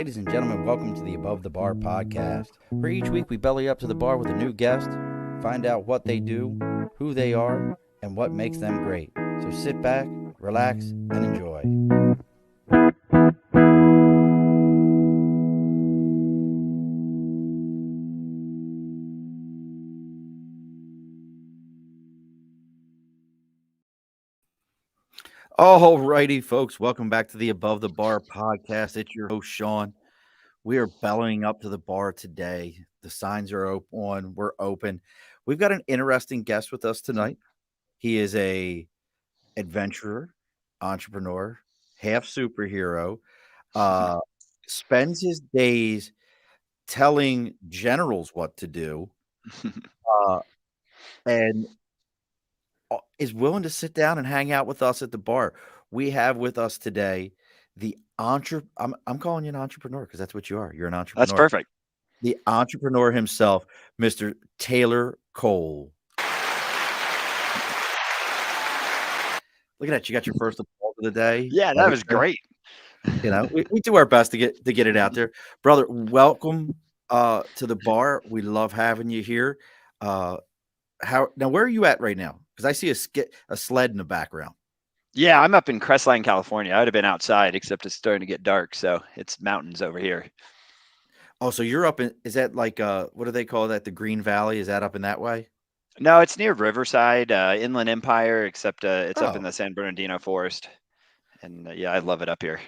Ladies and gentlemen, welcome to the Above the Bar podcast, where each week we belly up to the bar with a new guest, find out what they do, who they are, and what makes them great. So sit back, relax, and enjoy. All righty, folks, welcome back to the Above the Bar podcast. It's your host, Sean. We are bellowing up to the bar today. The signs are on. We're open. We've got an interesting guest with us tonight. He is a adventurer, entrepreneur, half superhero. Uh, spends his days telling generals what to do, uh, and is willing to sit down and hang out with us at the bar. We have with us today the I'm calling you an entrepreneur because that's what you are. You're an That's entrepreneur. perfect. The entrepreneur himself, Mr. Taylor Cole. Look at that. You got your first applause of the day. Yeah, that was great. You know, we do our best to get it out there. Brother, welcome to the bar. We love having you here. Where are you at right now? Because I see a sled in the background. Yeah, I'm up in Crestline, California. I would have been outside, except it's starting to get dark, so it's mountains over here. Oh, so you're up in, is that like, what do they call that? The Green Valley? Is that up in that way? No, it's near Riverside, Inland Empire, except it's up in Oh. the San Bernardino Forest. And yeah, I love it up here.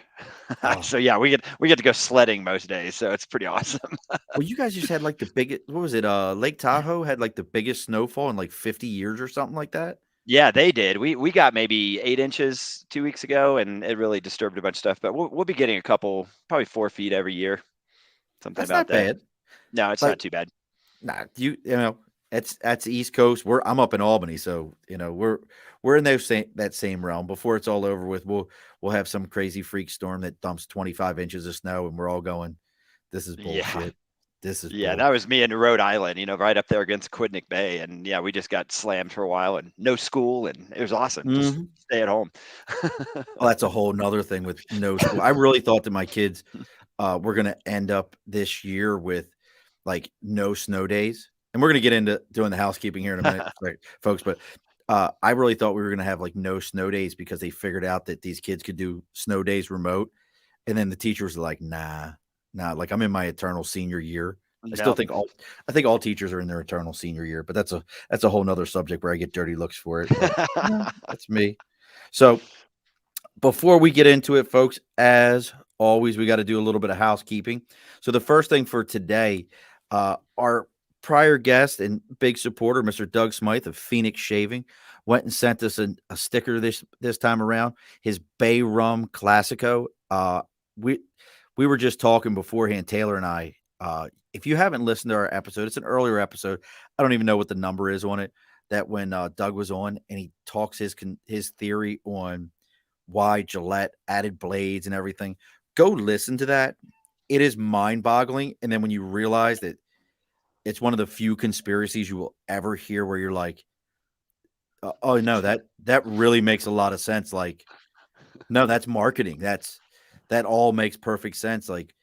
Oh. So yeah, we get to go sledding most days, so it's pretty awesome. Well, you guys just had like the biggest, what was it? Lake Tahoe had like the biggest snowfall in like 50 years or something like that. Yeah, they did. We got maybe 8 inches 2 weeks ago, and it really disturbed a bunch of stuff. But we'll be getting a couple, probably 4 feet every year, something That's about not there. bad. No, it's Like, not too bad. nah, you know, that's the East Coast. I'm up in Albany, so you know we're in that same realm. Before it's all over with, we'll have some crazy freak storm that dumps 25 inches of snow, and we're all going, "This is Yeah. bullshit. This is Yeah, bull." that was me in Rhode Island, right up there against Quidnick Bay. And yeah, we just got slammed for a while and no school. And it was awesome. Just Mhm. stay at home. Oh, that's a whole nother thing with no school. I really thought that my kids were going to end up this year with like no snow days. And we're going to get into doing the housekeeping here in a minute, right, folks. But I really thought we were going to have like no snow days because they figured out that these kids could do snow days remote. And then the teachers are like, nah, like I'm in my eternal senior year. I still No. think all teachers are in their eternal senior year, but that's a whole nother subject where I get dirty looks for it. But no, that's me. So before we get into it, folks, as always, we got to do a little bit of housekeeping. So the first thing for today, our prior guest and big supporter, Mr. Doug Smythe of Phoenix Shaving, went and sent us a sticker this time around. His Bay Rum Classico. We were just talking beforehand, Taylor and I. If you haven't listened to our episode, it's an earlier episode. I don't even know what the number is on it. That when Doug was on and he talks his theory on why Gillette added blades and everything. Go listen to that. It is mind-boggling. And then when you realize that it's one of the few conspiracies you will ever hear where you're like, oh no, that really makes a lot of sense. Like, no, that's marketing. That all makes perfect sense. Like,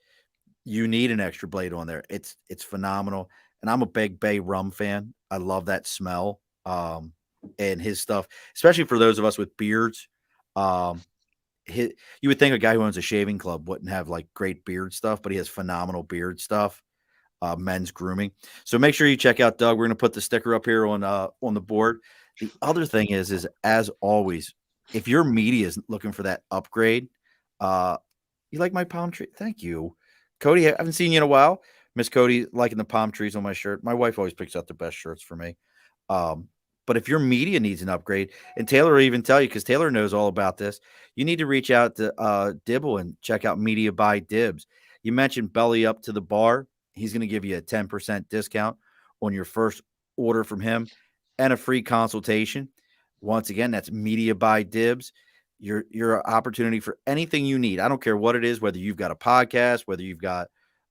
you need an extra blade on there. It's phenomenal. And I'm a big Bay Rum fan. I love that smell. And his stuff, especially for those of us with beards. You would think a guy who owns a shaving club wouldn't have like great beard stuff, but he has phenomenal beard stuff, men's grooming. So make sure you check out Doug. We're going to put the sticker up here on the board. The other thing is as always, if your media is looking for that upgrade, you like my palm tree? Thank you, Cody. I haven't seen you in a while. Miss Cody liking the palm trees on my shirt. My wife always picks out the best shirts for me. But if your media needs an upgrade, and Taylor will even tell you, because Taylor knows all about this, you need to reach out to Dibble and check out Media by Dibs. You mentioned Belly Up to the Bar. He's going to give you a 10% discount on your first order from him and a free consultation. Once again, that's Media by Dibs. Your opportunity for anything you need. I don't care what it is, whether you've got a podcast, whether you've got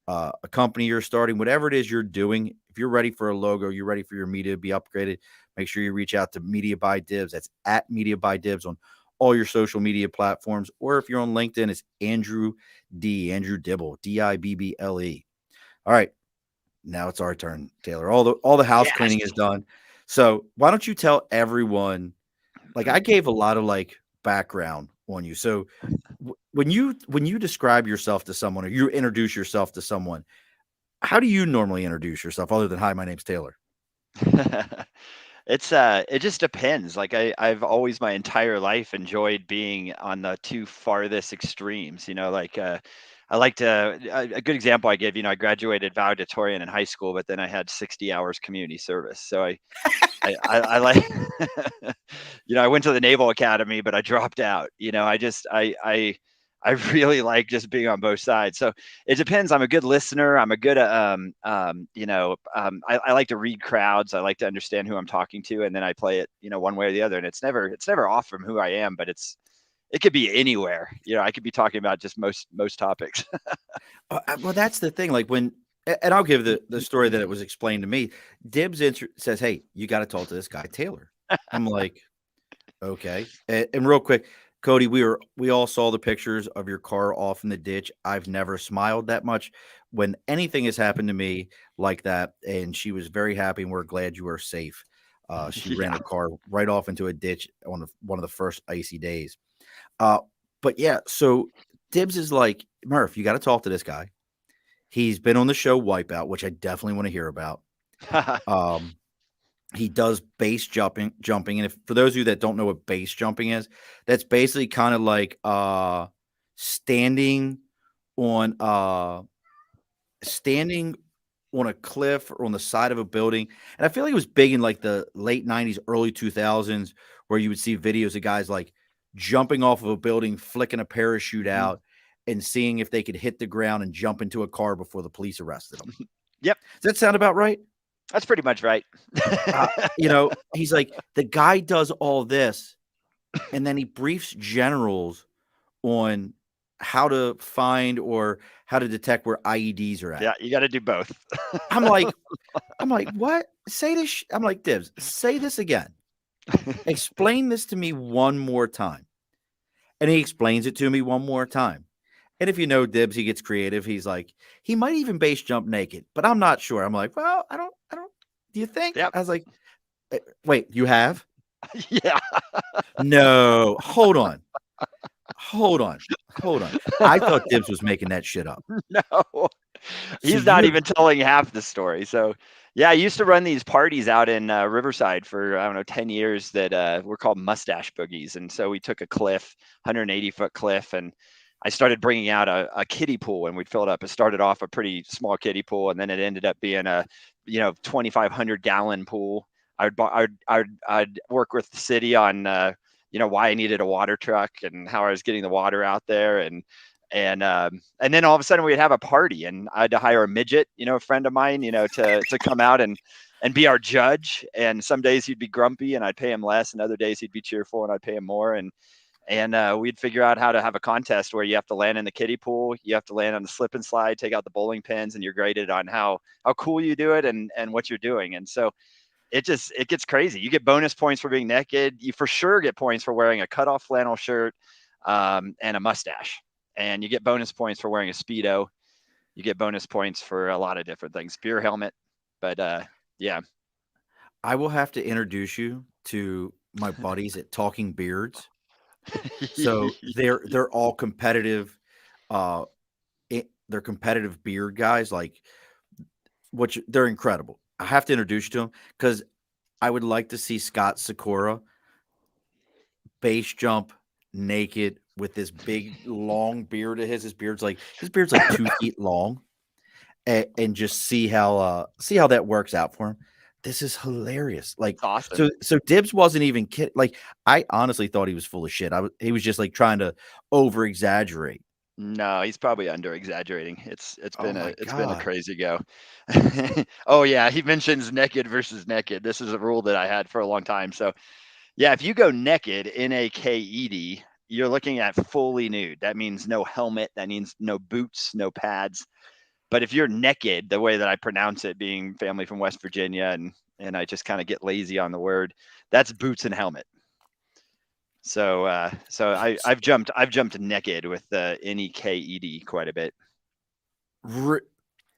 a company you're starting, whatever it is you're doing. If you're ready for a logo, you're ready for your media to be upgraded, make sure you reach out to Media by Dibs. That's at Media by Dibs on all your social media platforms, or if you're on LinkedIn, it's Andrew Dibble, Dibble. All right, now it's our turn, Taylor. All the house Yes. cleaning is done. So why don't you tell everyone? Like I gave a lot of like background on you. So when you describe yourself to someone or you introduce yourself to someone, how do you normally introduce yourself other than hi, my name's Taylor? It just depends. Like I've always my entire life enjoyed being on the two farthest extremes, like I like to a good example I give, I graduated valedictorian in high school, but then I had 60 hours community service. So I like I went to the Naval Academy, but I dropped out. I really like just being on both sides. So it depends. I'm a good listener. I'm a good I like to read crowds. I like to understand who I'm talking to, and then I play it, one way or the other. And it's never off from who I am, but it could be anywhere. I could be talking about just most topics. Well, that's the thing. Like and I'll give the story that it was explained to me. Says, "Hey, you got to talk to this guy, Taylor." I'm like, okay. And real quick, Cody, we all saw the pictures of your car off in the ditch. I've never smiled that much when anything has happened to me like that. And she was very happy, and we're glad you are safe. She ran Yeah. her car right off into a ditch on one of the first icy days. Uh, but yeah, so Dibs is like, Murph, you got to talk to this guy. He's been on the show Wipeout, which I definitely want to hear about. Um, he does base jumping, and if for those of you that don't know what base jumping is, that's basically kind of like standing on uh standing on a cliff or on the side of a building. And I feel like it was big in like the late 90s, early 2000s, where you would see videos of guys like jumping off of a building, flicking a parachute Mhm. out, and seeing if they could hit the ground and jump into a car before the police arrested them. Yep. Does that sound about right? That's pretty much right. He's like, the guy does all this, and then he briefs generals on how to find or how to detect where IEDs are at. Yeah, you got to do both. I'm like, what? Say this. I'm like, Dibs, say this again. Explain this to me one more time. And he explains it to me one more time. And if you know Dibs, he gets creative. He's like, he might even base jump naked, but I'm not sure. I'm like, well, I don't. Do you think? Yep. I was like, wait, you have? Yeah. No, hold on. Hold on. Hold on. I thought Dibs was making that shit up. No. So He's you not have even telling half the story. So, yeah, I used to run these parties out in Riverside for, I don't know, 10 years that were called mustache boogies. And so we took a cliff, 180-foot cliff, and I started bringing out a kiddie pool, and we'd fill it up. It started off a pretty small kiddie pool, and then it ended up being a 2,500-gallon pool. I'd work with the city on why I needed a water truck and how I was getting the water out there, and then all of a sudden we'd have a party, and I had to hire a midget, a friend of mine, to come out and be our judge. And some days he'd be grumpy and I'd pay him less, and other days he'd be cheerful and I'd pay him more. And we'd figure out how to have a contest where you have to land in the kiddie pool, you have to land on the slip and slide, take out the bowling pins, and you're graded on how cool you do it and what you're doing. And so it gets crazy. You get bonus points for being naked. You for sure get points for wearing a cutoff flannel shirt and a mustache. And you get bonus points for wearing a Speedo. You get bonus points for a lot of different things. Beer helmet. But yeah. I will have to introduce you to my buddies at Talking Beards. So they're all competitive. Uh, they're competitive beard guys. Like, they're incredible. I have to introduce you to them because I would like to see Scott Sakura base jump naked with this big long beard of his. His beard's like 2 feet long, and just see how that works out for him. This is hilarious. Like, It's awesome. so Dibs wasn't even kidding. Like, I honestly thought he was full of shit. He was just like trying to over exaggerate. No, he's probably under exaggerating. It's Oh been my a god. crazy go. Oh yeah, he mentions naked versus naked. This is a rule that I had for a long time. So yeah, if you go naked, NAKED, you're looking at fully nude. That means no helmet. That means no boots, no pads. But if you're naked, the way that I pronounce it, being family from West Virginia, and I just kind of get lazy on the word, that's boots and helmet. I've jumped naked with the NEKED quite a bit. Re-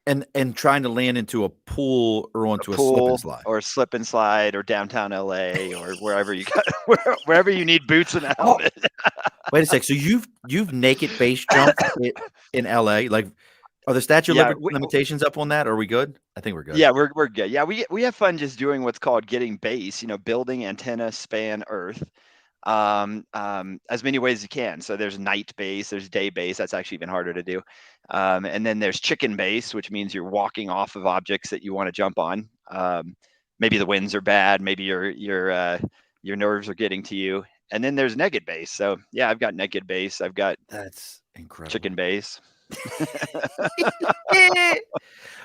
and trying to land into a pool or A onto a slip and pool slide. or slip and slide or downtown LA or wherever you got wherever you need boots and a Oh, helmet. wait a sec. So you've naked base jumped in LA? Like, are the statute of Yeah, limitations up on that? Are we good? I think we're good. yeah, we're good. Yeah, we have fun just doing what's called getting base. Building antenna span Earth. As many ways as you can. So there's night base, there's day base. That's actually even harder to do. And then there's chicken base, which means you're walking off of objects that you want to jump on. Maybe the winds are bad. Maybe your nerves are getting to you. And then there's naked base. So yeah, I've got naked base. I've got That's incredible. chicken base.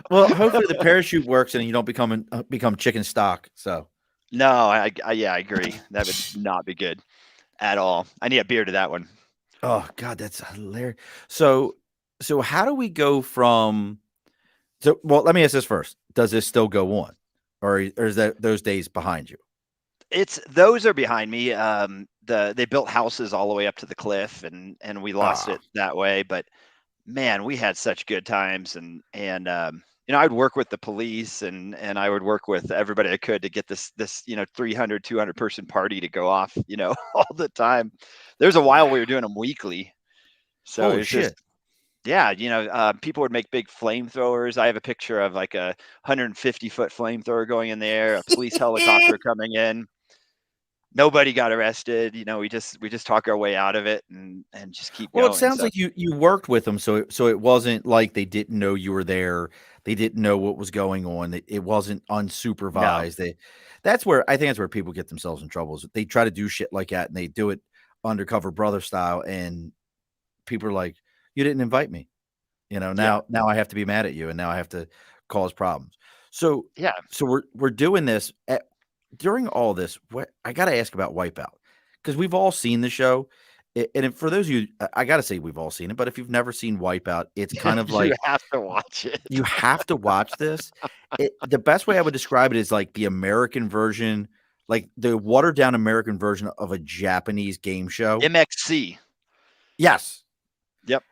Well, hopefully the parachute works and you don't become chicken stock. So, No, yeah, I agree. That would not be good at all. I need a beer to that one. oh God, that's hilarious. So how do we go from? So, well, let me ask this first: does this still go on, or is that those days behind you? Those are behind me. They built houses all the way up to the cliff, and we lost Ah, it that way. But man, we had such good times, and I'd work with the police, and I would work with everybody I could to get this 300 200 person party to go off all the time. There's a while we were doing them weekly, so holy it's just shit! yeah, people would make big flamethrowers. I have a picture of like a 150-foot flamethrower going in there, a police helicopter coming in. Nobody got arrested. We just talk our way out of it and just keep Well, it going. sounds So like you worked with them, so it wasn't like they didn't know you were there. They didn't know what was going on. It wasn't no, unsupervised. I think that's where people get themselves in trouble. Is they try to do shit like that and they do it undercover brother style, and people are like, "You didn't invite me." yeah, Now I have to be mad at you, and now I have to cause problems. So yeah, so we're doing this during all this. What I got to ask about Wipeout because we've all seen the show, for those of you, I got to say we've all seen it. But if you've never seen Wipeout, it's kind of you like have to watch it. you have to watch this. The best way I would describe it is like the American version, like the watered down American version of a Japanese game show. MXC. Yes, Yep.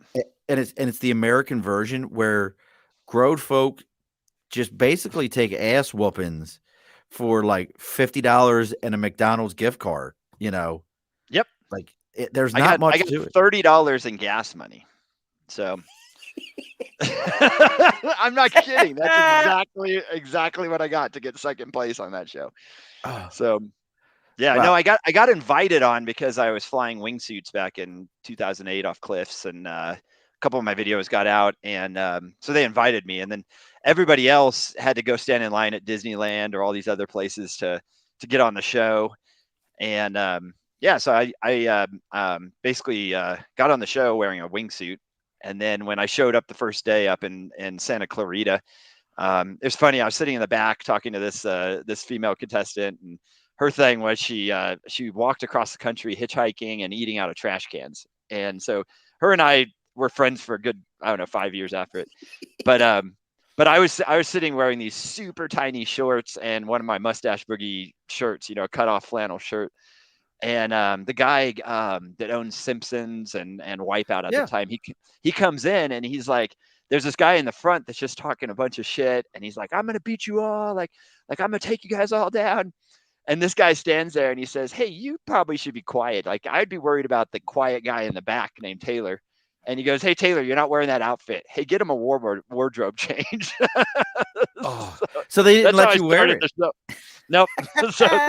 and it's the American version where grown folk just basically take ass whoopings for like $50 and a McDonald's gift card. Yep. Like there's I not got I much got to it. $30 in gas money. So I'm not kidding. That's exactly what I got to get second place on that show. Oh, So yeah, no, wow. I got invited on because I was flying wingsuits back in 2008 off cliffs, and a couple of my videos got out, and so they invited me, and then everybody else had to go stand in line at Disneyland or all these other places to get on the show, and yeah, so I basically got on the show wearing a wingsuit, and then when I showed up the first day up in Santa Clarita, it was funny. I was sitting in the back talking to this female contestant, and her thing was she walked across the country hitchhiking and eating out of trash cans. And so her and I were friends for a good, I don't know, 5 years after it. But I was sitting wearing these super tiny shorts and one of my mustache boogie shirts, a cut off flannel shirt. And the guy that owns Simpsons and Wipeout at the Yeah. time, he comes in and he's like, there's this guy in the front that's just talking a bunch of shit, and he's like, I'm gonna beat you all, like I'm gonna take you guys all down. And this guy stands there and he says, hey, you probably should be quiet. Like I'd be worried about the quiet guy in the back named Taylor. And he goes, hey Taylor, you're not wearing that outfit. Hey, get him a wardrobe change. Oh, So so they didn't that's how let I you wear started it. the show. Nope. So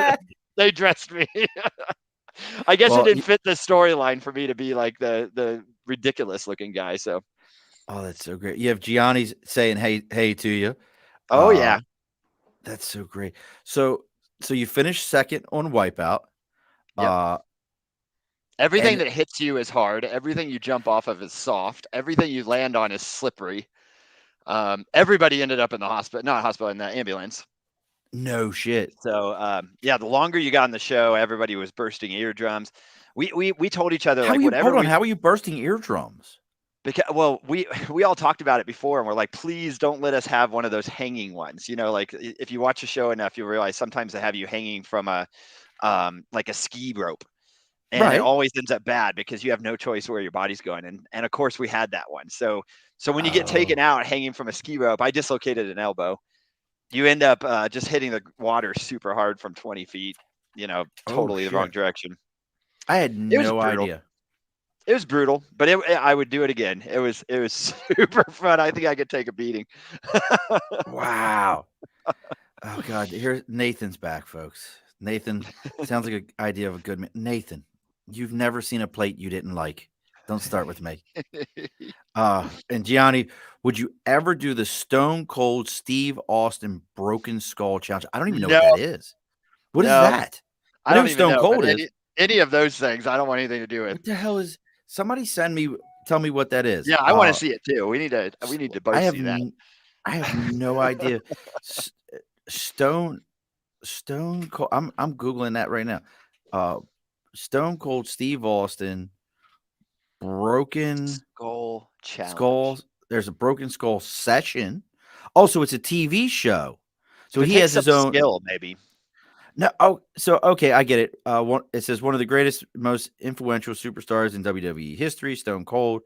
they dressed me. I guess it Well, didn't fit the storyline for me to be like the ridiculous looking guy. So, oh, that's so great. You have Gianni's saying hey to you. oh Uh, yeah, that's so great. So so you finished second on Wipeout. yep. Uh, Everything and that hits you is hard. Everything you jump off of is soft. Everything you land on is slippery. Everybody ended up in the hospital, not hospital, in the ambulance. no shit. So yeah, the longer you got on the show, everybody was bursting eardrums. We told each other How are like you? whatever Hold on. we How are you bursting eardrums? because well we all talked about it before and we're like, please don't let us have one of those hanging ones. Like if you watch a show enough, you realize sometimes they have you hanging from a like a ski rope. and it Right. always ends up bad because you have no choice where your body's going. And of course we had that one. So when you get taken Oh. out hanging from a ski rope, I dislocated an elbow. You end up just hitting the water super hard from 20 feet, Oh totally the wrong shit. direction. I had It was no brutal. idea. It was brutal, but I would do it again. It was super fun. I think I could take a beating. Wow. Oh god, here Nathan's back, folks. Nathan sounds like an idea of a good man. Nathan, you've never seen a plate you didn't like. Don't start with me. And Gianni, would you ever do the Stone Cold Steve Austin Broken Skull Challenge? I don't even know what No, that is. What is no, that? I I know don't who even Stone know. But Cold is. any of those things, I don't want anything to do with. What the hell is somebody send me tell me what that is. Yeah, I want to see it too. We need to I both have see that. I have no idea. S- Stone Stone Cold. I'm googling that right now. Uh, Stone Cold Steve Austin Broken Skull challenge. Skulls. There's a Broken Skull session. Also, it's a TV show. So If it he has takes some his own. skill, maybe. No, oh, so okay, I get it. It says one of the greatest, most influential superstars in WWE history, Stone Cold.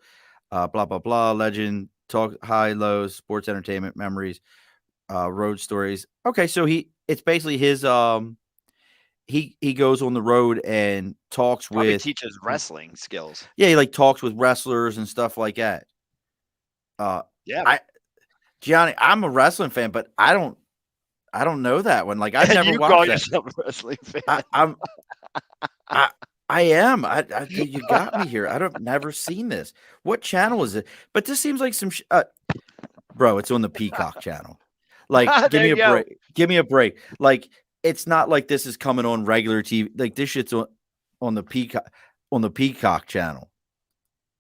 Blah blah blah. Legend. Talk high lows, sports entertainment memories, road stories. Okay, so it's basically his he goes on the road and talks Probably with teaches wrestling skills. yeah, he like talks with wrestlers and stuff like that. Uh Yeah, I Gianni, I'm a wrestling fan, but I don't know that one. Like I've and never you call watched that. yourself a wrestling I, fan. I'm I I am. You got me here. I don't never seen this. What channel is it? But this seems like some bro, it's on the Peacock channel. Like, give There me you a go. break. Give me a break. Like, it's not like this is coming on regular TV. Like this shit's on the Peacock channel.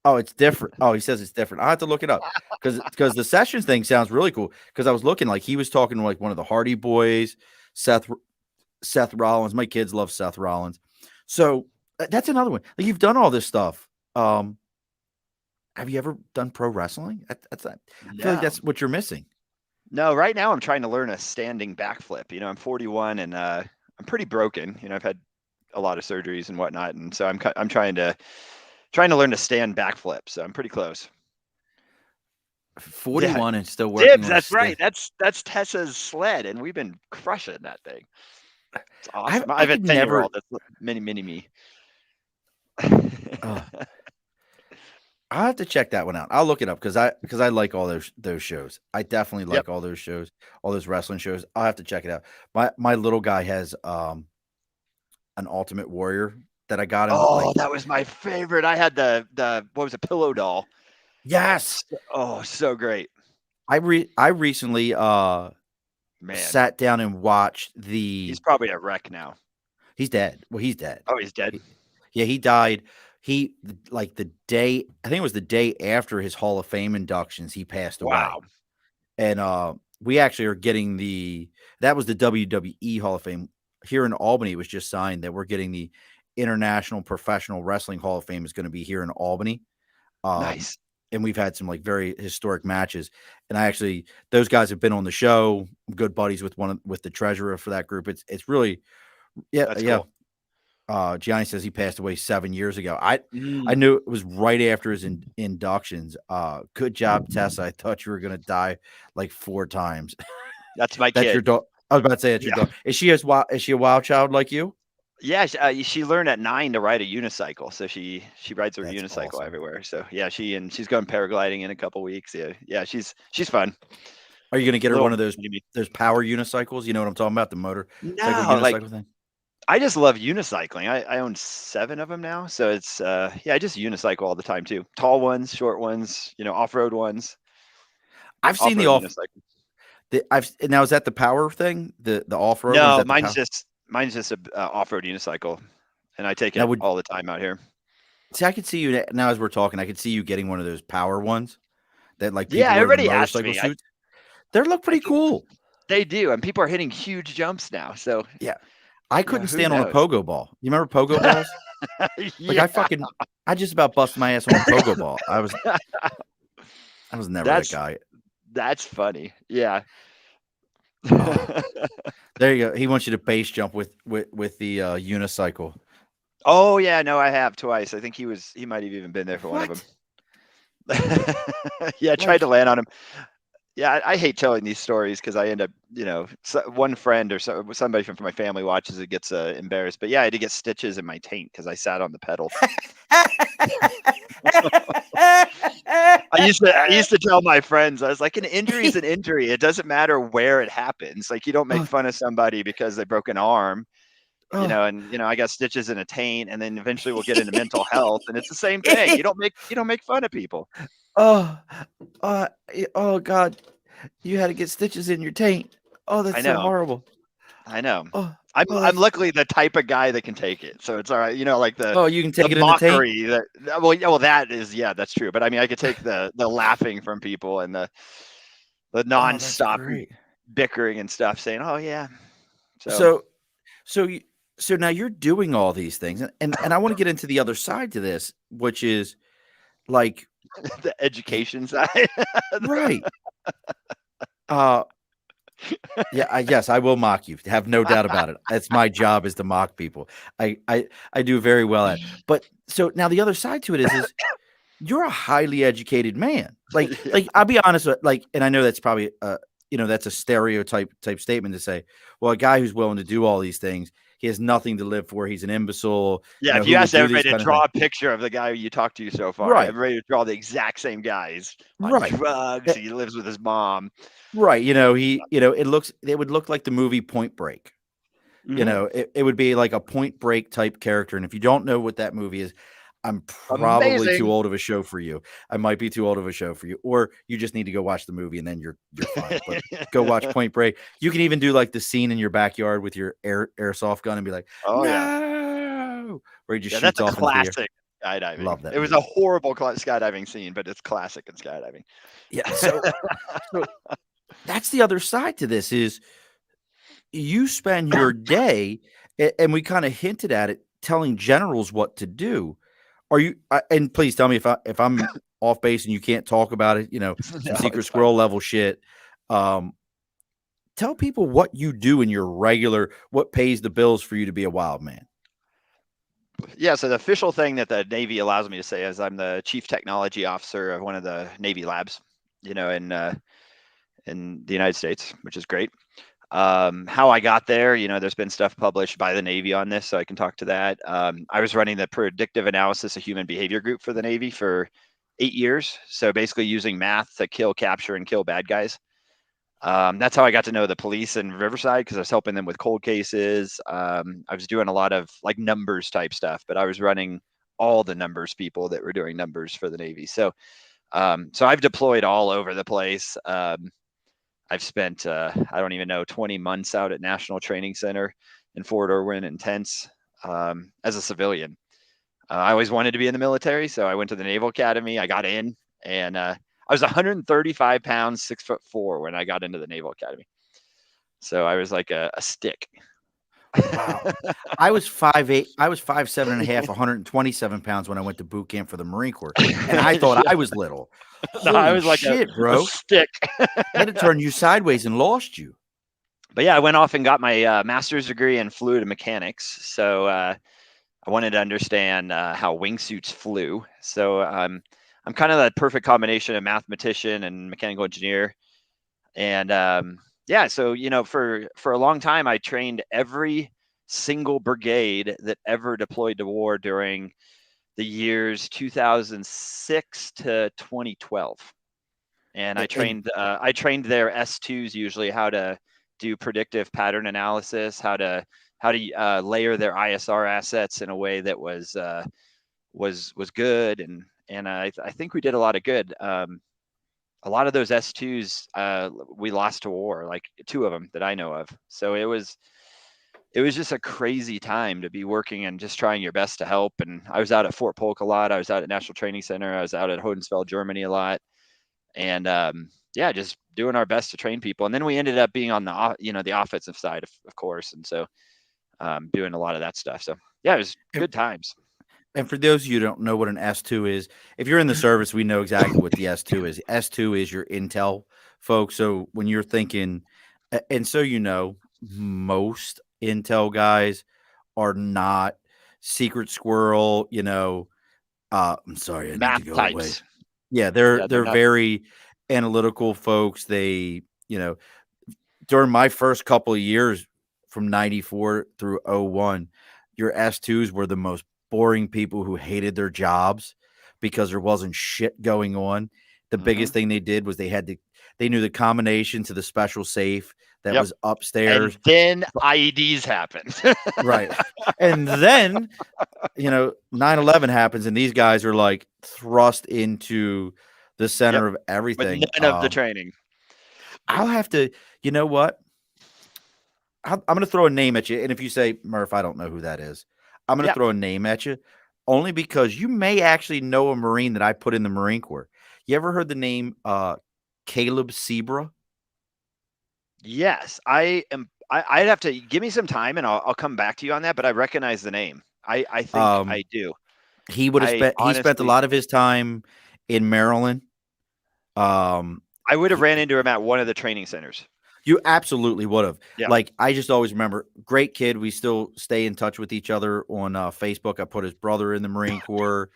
Oh, it's different. Oh, he says it's different. I have to look it up because the sessions thing sounds really cool. Because I was looking like he was talking to like one of the Hardy Boys, Seth Seth Rollins. My kids love Seth Rollins. So that's another one. Like you've done all this stuff. Have you ever done pro wrestling? I feel like No. that's what you're missing. No, right now I'm trying to learn a standing backflip. I'm 41 and I'm pretty broken. I've had a lot of surgeries and whatnot, and so I'm trying to learn to stand backflip. So I'm pretty close. Yeah, 41 and still working dibs. on a That's right. stand. That's Tessa's sled, and we've been crushing that thing. It's awesome. I I have a could 10-year never. old that's mini me. Uh, I'll have to check that one out. I'll look it up because I like all those shows. I definitely Yep. like all those shows, all those wrestling shows. I'll have to check it out. My little guy has an Ultimate Warrior that I got him. Oh, Like that was my favorite. I had the what was it, pillow doll. yes, Oh, so great, I recently man. sat down and watched He's the. probably a wreck now. He's dead. Well, he's dead. Oh, he's dead. He, yeah, he died. He like the day I think it was the day after his Hall of Fame inductions. He passed away. Wow. And we actually are getting that was the WWE Hall of Fame here in Albany. It was just signed that we're getting the International Professional Wrestling Hall of Fame is going to be here in Albany. Um, Nice. and we've had some like very historic matches. And I actually those guys have been on the show. I'm good buddies with with the treasurer for that group. It's really That's yeah. cool. Gianni says he passed away 7 years ago. I Mm, knew it was right after his inductions. Good job, Tessa. I thought you were gonna die like 4 times. that's my That's your kid. dog. I was about to say that's your Yeah. dog. Is she a wild child like you? Yeah, she learned at 9 to ride a unicycle, so she rides her That's unicycle awesome. everywhere. So yeah, she's going paragliding in a couple weeks. Yeah, she's fun. Are you gonna get her one Little of those power unicycles? You know what I'm talking about? The motorcycle no, like unicycle thing? I just love unicycling. I own 7 of them now, so it's yeah, I just unicycle all the time too. Tall ones, short ones, off-road ones, I've seen off-road unicycle. I've now is that the power thing? The off-road one? Is No, that the mine's power? just mine's just a off-road unicycle, and I take Now it would all the time out here. see I could see you now as we're talking, I could see you getting one of those power ones that like Yeah, people wear the everybody asks motorcycle me. suits. They look I pretty think cool. they do, and people are hitting huge jumps now. So Yeah. I yeah, couldn't who stand on a knows? pogo ball. You remember pogo balls? Like Yeah, I just about busted my ass on a pogo ball. I was never that that's guy. that's funny. Yeah. Oh, there you go. He wants you to base jump with the unicycle. Oh yeah, no, I have twice. I think he might have even been there for one of them. What? Yeah, I tried to Like, land on him. Yeah, I hate telling these stories because I end up, one friend or somebody from my family watches it, gets embarrassed. But yeah, I had to get stitches in my taint because I sat on the pedal. I used to tell my friends, I was like, an injury is an injury. It doesn't matter where it happens. Like, you don't make oh, fun of somebody because they broke an arm, oh. and I got stitches in a taint, and then eventually we'll get into mental health, and it's the same thing. You don't make fun of people. Oh, oh God, you had to get stitches in your taint. Oh, that's I so know. horrible. I know. Oh, I'm oh, I'm that's luckily the type of guy that can take it, so it's all right. Like oh, you can the take it in the taint. mockery well, yeah, well, that is, yeah, that's true. But I mean, I could take the laughing from people and the Oh, that's nonstop great. bickering and stuff, saying, "Oh yeah." So So, so you, so now you're doing all these things, and I want to get into the other side to this, which is like, the y- education side. right? Uh, yeah, yes, I will mock you. Have no doubt about it. It's my job is to mock people. I do very well at it. But so now the other side to it is you're a highly educated man. Yeah. Like I'll be honest with like, and I know that's probably that's a stereotype type statement to say, well, a guy who's willing to do all these things, he has nothing to live for. He's an imbecile, Yeah, if you who would asked do these everybody to kind of things. draw a picture of the guy you talked to so far, Right. everybody would draw the exact same guy. He's on Right. drugs. Eh, He lives with his mom. right. It would look like the movie Point Break. Hmm. It would be like a Point Break type character. And if you don't know what that movie is, I'm probably too Amazing. old of a show for you. I might be too old of a show for you, or you just need to go watch the movie and then you're fine. But go watch Point Break. You can even do like the scene in your backyard with your airsoft gun and be like, Oh yeah. no, where he just Yeah, that's shoots a off into the air. classic skydiving. Love that It was a movie. horrible skydiving scene, but it's classic in skydiving. Yeah. So that's the other side to this is you spend your day, and we kind of hinted at it, telling generals what to do. Are you? And please tell me if I'm off base and you can't talk about it. Some No, secret it's fine. squirrel level shit. Um, Tell people what you do in your regular, what pays the bills for you to be a wild man. Yeah, so the official thing that the Navy allows me to say is I'm the chief technology officer of one of the Navy labs, in the United States, which is great. How I got there, there's been stuff published by the Navy on this, so I can talk to that. I was running the predictive analysis of human behavior group for the Navy for 8 years. So basically using math to kill, capture, and kill bad guys. That's how I got to know the police in Riverside because I was helping them with cold cases. I was doing a lot of like numbers type stuff, but I was running all the numbers people that were doing numbers for the Navy. So I've deployed all over the place. I've spent I don't even know 20 months out at National Training Center in Fort Irwin in tents as a civilian. I always wanted to be in the military, so I went to the Naval Academy. I got in, and I was 135 pounds, 6'4" when I got into the Naval Academy. So I was like a stick. Wow. I was 5'8". I was 5'7" and a half, 127 pounds when I went to boot camp for the Marine Corps, and I thought I Yeah. was little. No, I Holy was like shit, a bro! stick. They had to turn you sideways and lost you. But yeah, I went off and got my master's degree in fluid mechanics. So I wanted to understand how wingsuits flew. So I'm kind of that perfect combination of mathematician and mechanical engineer. And yeah, so for a long time, I trained every single brigade that ever deployed to war during the years 2006 to 2012. And And I trained their S2s usually how to do predictive pattern analysis, how to layer their ISR assets in a way that was good, and I think we did a lot of good. A lot of those S2s we lost to war, like two of them that I know of. So it was just a crazy time to be working and just trying your best to help. And I was out at Fort Polk a lot. I was out at National Training Center. I was out at Hodensfeld, Germany a lot, and yeah, just doing our best to train people. And then we ended up being on the offensive side, of course, and so doing a lot of that stuff. So yeah, it was and good times. and for those of you who don't know what an S2 is, if you're in the service, we know exactly what the S2 is. S2 is your intel, folks. So when you're thinking, and so most intel guys are not. secret squirrel, I'm sorry, I need to Math go away. types. Yeah, they're Yeah, they're they're not. very analytical folks. During my first couple of years from 94 through '01, your S2s were the most boring people who hated their jobs because there wasn't shit going on. The Hmm. biggest thing they did was they knew the combination to the special safe that Yep. was And upstairs. then IEDs happen. Right. And then, 9/11 happens and these guys are like thrust into the Yep. center of With everything. none of the training. I'll have to, you know what? I'm going to throw a name at you. And if you say, Murph, I don't know who that is, I'm going to Yeah. throw a name at you only because you may actually know a Marine that I put in the Marine Corps. You ever heard the name Caleb Sebra? Yes. I'd have to give me some time and I'll come back to you on that, but I recognize the name. I think Um, I do. he spent a Honestly, lot of his time in Maryland. Um, I would have he, ran into him at one of the training centers. You absolutely would have. Yeah. Like, I just always remember, great kid. We still stay in touch with each other on Facebook. I put his brother in the Marine Corps.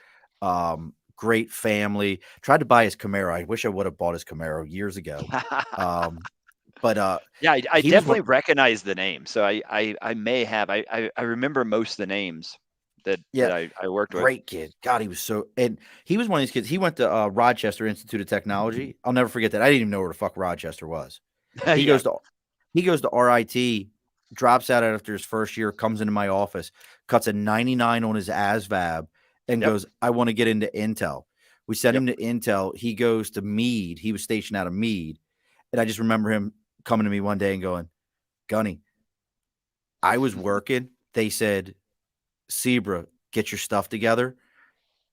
Great family. Tried to buy his Camaro. I wish I would have bought his Camaro years ago. Um, but Yeah, I he was one. definitely recognize the name. So I may have. I remember most of the names that Yeah, I worked with. great kid. God, and he was one of these kids. He went to Rochester Institute of Technology. I'll never forget that. I didn't even know where the fuck Rochester was. He Yeah. goes to He goes to RIT, drops out after his first year, comes into my office, cuts a 99 on his ASVAB, and Yep. goes, I want to get into Intel. We sent Yep. him to Intel. He goes to Meade. He was stationed out of Meade. And I just remember him coming to me one day and going, Gunny, I was working. They said, Zebra, get your stuff together.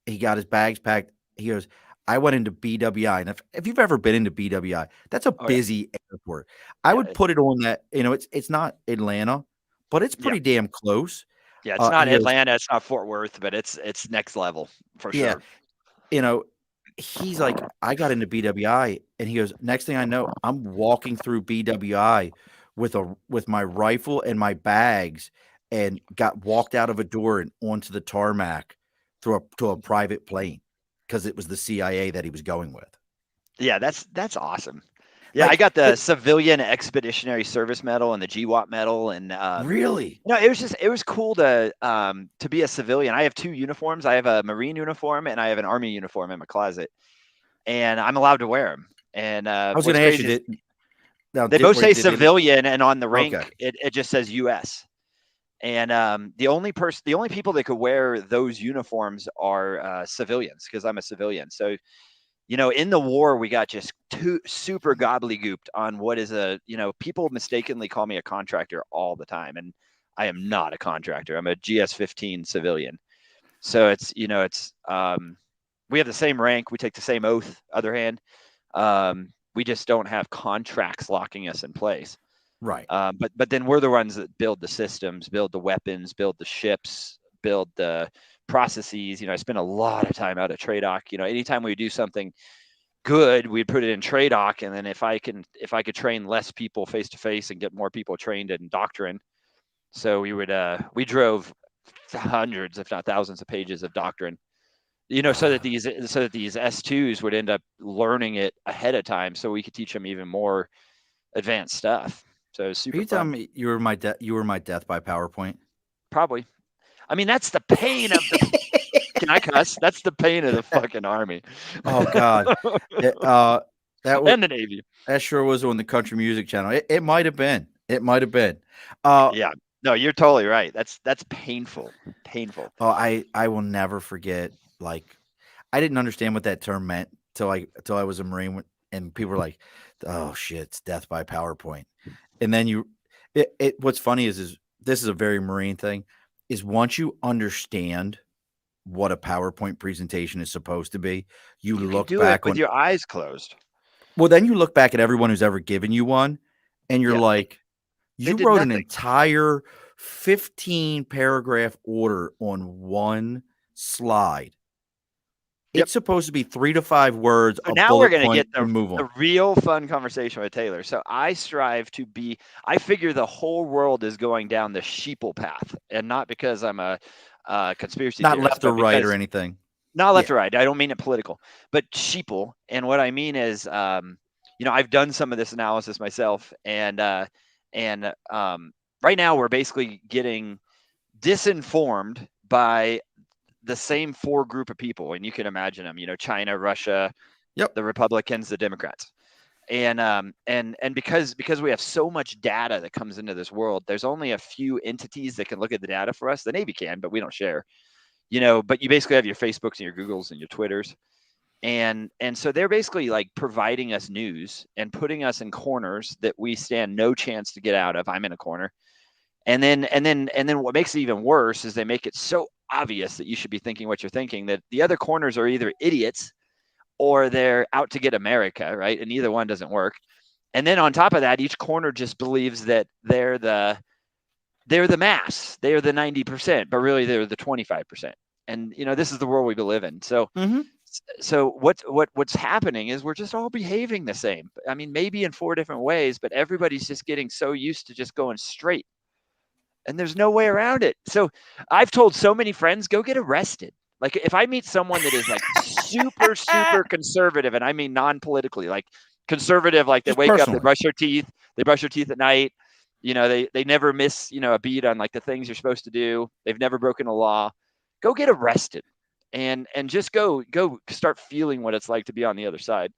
He got his bags packed. He goes, I went into BWI. And if you've ever been into BWI, that's a Oh yeah. busy airport. I Yeah. would put it on that, it's not Atlanta, but it's Yeah. pretty damn close. Yeah. It's not He goes, Atlanta. It's not Fort Worth, but it's next level for yeah, sure. you know, he's like, I got into BWI, and he goes, next thing I know, I'm walking through BWI with my rifle and my bags, and got walked out of a door and onto the tarmac to a private plane because it was the CIA that he was going with. Yeah, that's awesome. Yeah, I Like, got the but Civilian Expeditionary Service Medal and the GWAT medal, and really, it was cool to be a civilian. I have two uniforms. I have a Marine uniform and I have an Army uniform in my closet, and I'm allowed to wear them. And I was going what's to ask you crazy is that. Now, they both say did they? civilian, and on the Okay, rank it just says U.S. And the only people that could wear those uniforms are civilians because I'm a civilian. So in the war, we got just too super gobbledygooked on what is people mistakenly call me a contractor all the time. And I am not a contractor. I'm a GS-15 civilian. So we have the same rank. We take the same oath. Other hand, we just don't have contracts locking us in place. right. But then we're the ones that build the systems, build the weapons, build the ships, build the processes. I spend a lot of time out at TRADOC. Anytime we do something good, we'd put it in TRADOC, and then if I could train less people face to face and get more people trained in doctrine, so we drove hundreds, if not thousands, of pages of doctrine. So that these S2s would end up learning it ahead of time, so we could teach them even more advanced stuff. So it was Are super you telling fun. me you were my death by PowerPoint? Probably. I mean, that's the pain of the. Can I cuss? That's the pain of the fucking army. Oh God, it, that was And the Navy. that sure was on the country music channel. It might have been. It might have been. Uh, Yeah. No, you're totally right. That's painful. Painful. I will never forget. Like, I didn't understand what that term meant till I was a Marine, and people were like, "Oh shit, it's death by PowerPoint." And then what's funny is this is a very Marine thing. Is once you understand what a PowerPoint presentation is supposed to be, you You can look do it back with on your eyes closed. well, then you look back at everyone who's ever given you one, and you're Yeah. like, They you did wrote an nothing. entire 15 paragraph order on one slide. Yep. It's supposed to be 3 to 5 words, So a now we're bullet going to point, get and move on. the real fun conversation with Taylor. So I strive to be. I figure the whole world is going down the sheeple path, and not because I'm conspiracy Not theorists, left or but right or because anything. not left Yeah. or right. I don't mean it political, but sheeple. And what I mean is, I've done some of this analysis myself, and right now we're basically getting disinformed by the same four group of people, and you can imagine them. China, Russia, Yep. the Republicans, the Democrats. And because we have so much data that comes into this world, there's only a few entities that can look at the data for us. The Navy can, but we don't share. But you basically have your Facebooks and your Googles and your Twitters, and so they're basically like providing us news and putting us in corners that we stand no chance to get out of. I'm in a corner, and then what makes it even worse is they make it so obvious that you should be thinking what you're thinking, that the other corners are either idiots or they're out to get America, right? And either one doesn't work. And then on top of that, each corner just believes that they're the mass, they're the 90%, but really they're the 25%. And this is the world we live in. So Mm-hmm. what's happening is we're just all behaving the same. I mean, maybe in four different ways, but everybody's just getting so used to just going straight, and there's no way around it. So I've told so many friends, go get arrested. Like if I meet someone that is like super, super conservative, and I mean non-politically, like conservative, like they Just wake up, personally. they brush their teeth at night. They never miss, a beat on like the things you're supposed to do. They've never broken a law. Go get arrested and just go start feeling what it's like to be on the other side.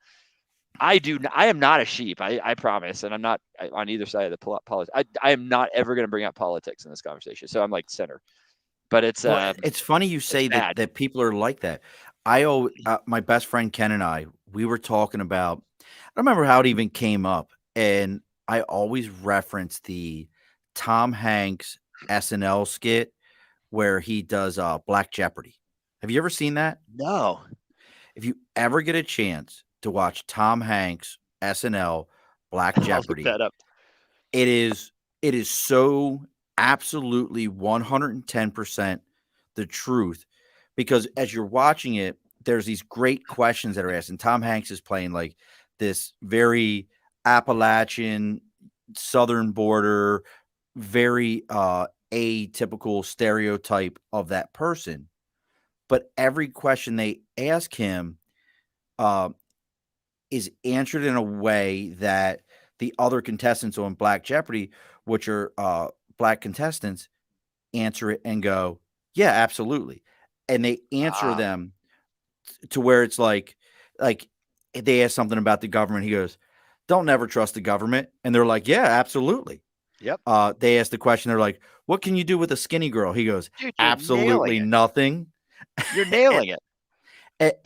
I am not a sheep. I promise, and I'm not on either side of the politics. I am not ever going to bring up politics in this conversation. So I'm like center, but Well, it's funny you it's say bad. that people are like that. My best friend Ken and I, we were talking about. I don't remember how it even came up, and I always reference the Tom Hanks SNL skit where he does Black Jeopardy. Have you ever seen that? No. If you ever get a chance to watch Tom Hanks SNL Black I'll look Jeopardy, that up. it is it is so absolutely 110% the truth, because as you're watching it, there's these great questions that are asked, and Tom Hanks is playing like this very Appalachian southern border, very atypical stereotype of that person. But every question they ask him uh, is answered in a way that the other contestants on Black Jeopardy, which are black contestants, answer it and go, "Yeah, absolutely," and they answer Ah, them to where it's like they ask something about the government. He goes, "Don't never trust the government," and they're like, "Yeah, absolutely." yep. They ask the question. They're like, "What can you do with a skinny girl?" He goes, Dude, you're nailing "Absolutely it. nothing." You're and, nailing it.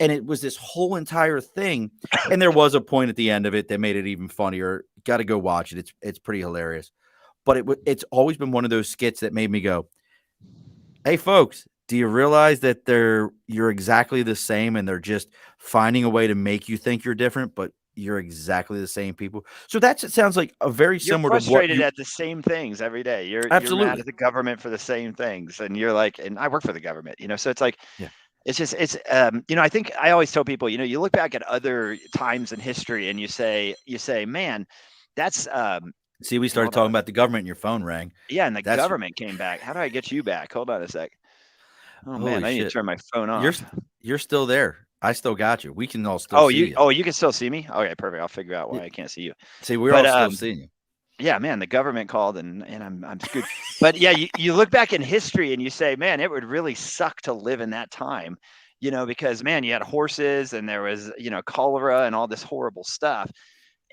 and it was this whole entire thing. And there was a point at the end of it that made it even funnier. Got to go watch it. It's pretty hilarious. But it's always been one of those skits that made me go, "Hey, folks, do you realize that you're exactly the same, and they're just finding a way to make you think you're different, but you're exactly the same people?" So it sounds like a very You're similar to what frustrated you at the same things every day. You're mad at absolutely. the government for the same things, and you're like, and I work for the government, so it's like Yeah. I think I always tell people, you look back at other times in history and you say, man, that's See, we started hold on. talking about the government and your phone rang. Yeah, and the That's government came back. How do I get you back? Hold on a sec. Oh man, holy I need to shit. turn my phone You're off. st- you're still there. I still got you. We can all still Oh, see you you. oh, you can still see me? Okay, perfect. I'll figure out Y- why I can't see you. See, we're But all still seeing you. yeah, man, the government called and I'm screwed. But yeah, you look back in history and you say, man, it would really suck to live in that time, because man, you had horses and there was, cholera and all this horrible stuff.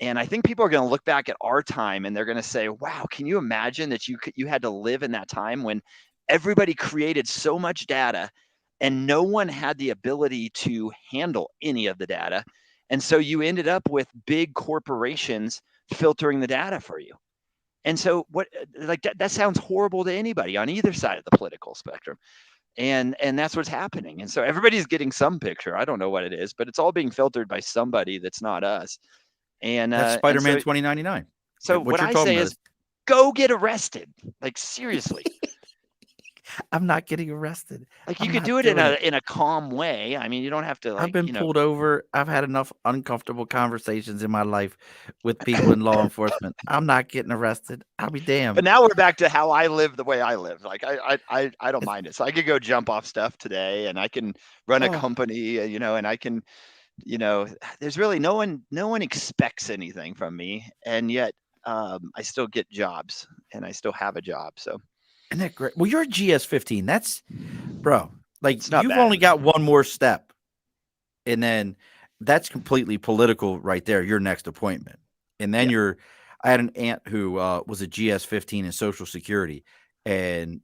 And I think people are going to look back at our time and they're going to say, wow, can you imagine that you had to live in that time when everybody created so much data and no one had the ability to handle any of the data. And so you ended up with big corporations filtering the data for you. And so that sounds horrible to anybody on either side of the political spectrum. And that's what's happening. And so everybody's getting some picture. I don't know what it is, but it's all being filtered by somebody that's not us. And That's uh, and Spider-Man so 2099. so What what you're I talking say about is is go get arrested. Like seriously. I'm not getting arrested. Like, you I'm could not do it doing it. in a calm way. I mean, you don't have to, I've like, been pulled over. I've had enough uncomfortable conversations in my life with people in law enforcement. I'm not getting arrested. I'll be but damned. now we're back to how I live the way I live. Like, I don't It's, mind it. So I could go jump off stuff today, and I can run a oh, company, and I can, there's really no one expects anything from me, and yet I still get jobs, and I still have a job. So isn't that great? Well, you're a GS-15. That's, bro, like it's not you've bad. only got one more step. And then that's completely political right there, your next appointment. And then Yep. I had an aunt who was a GS-15 in Social Security. And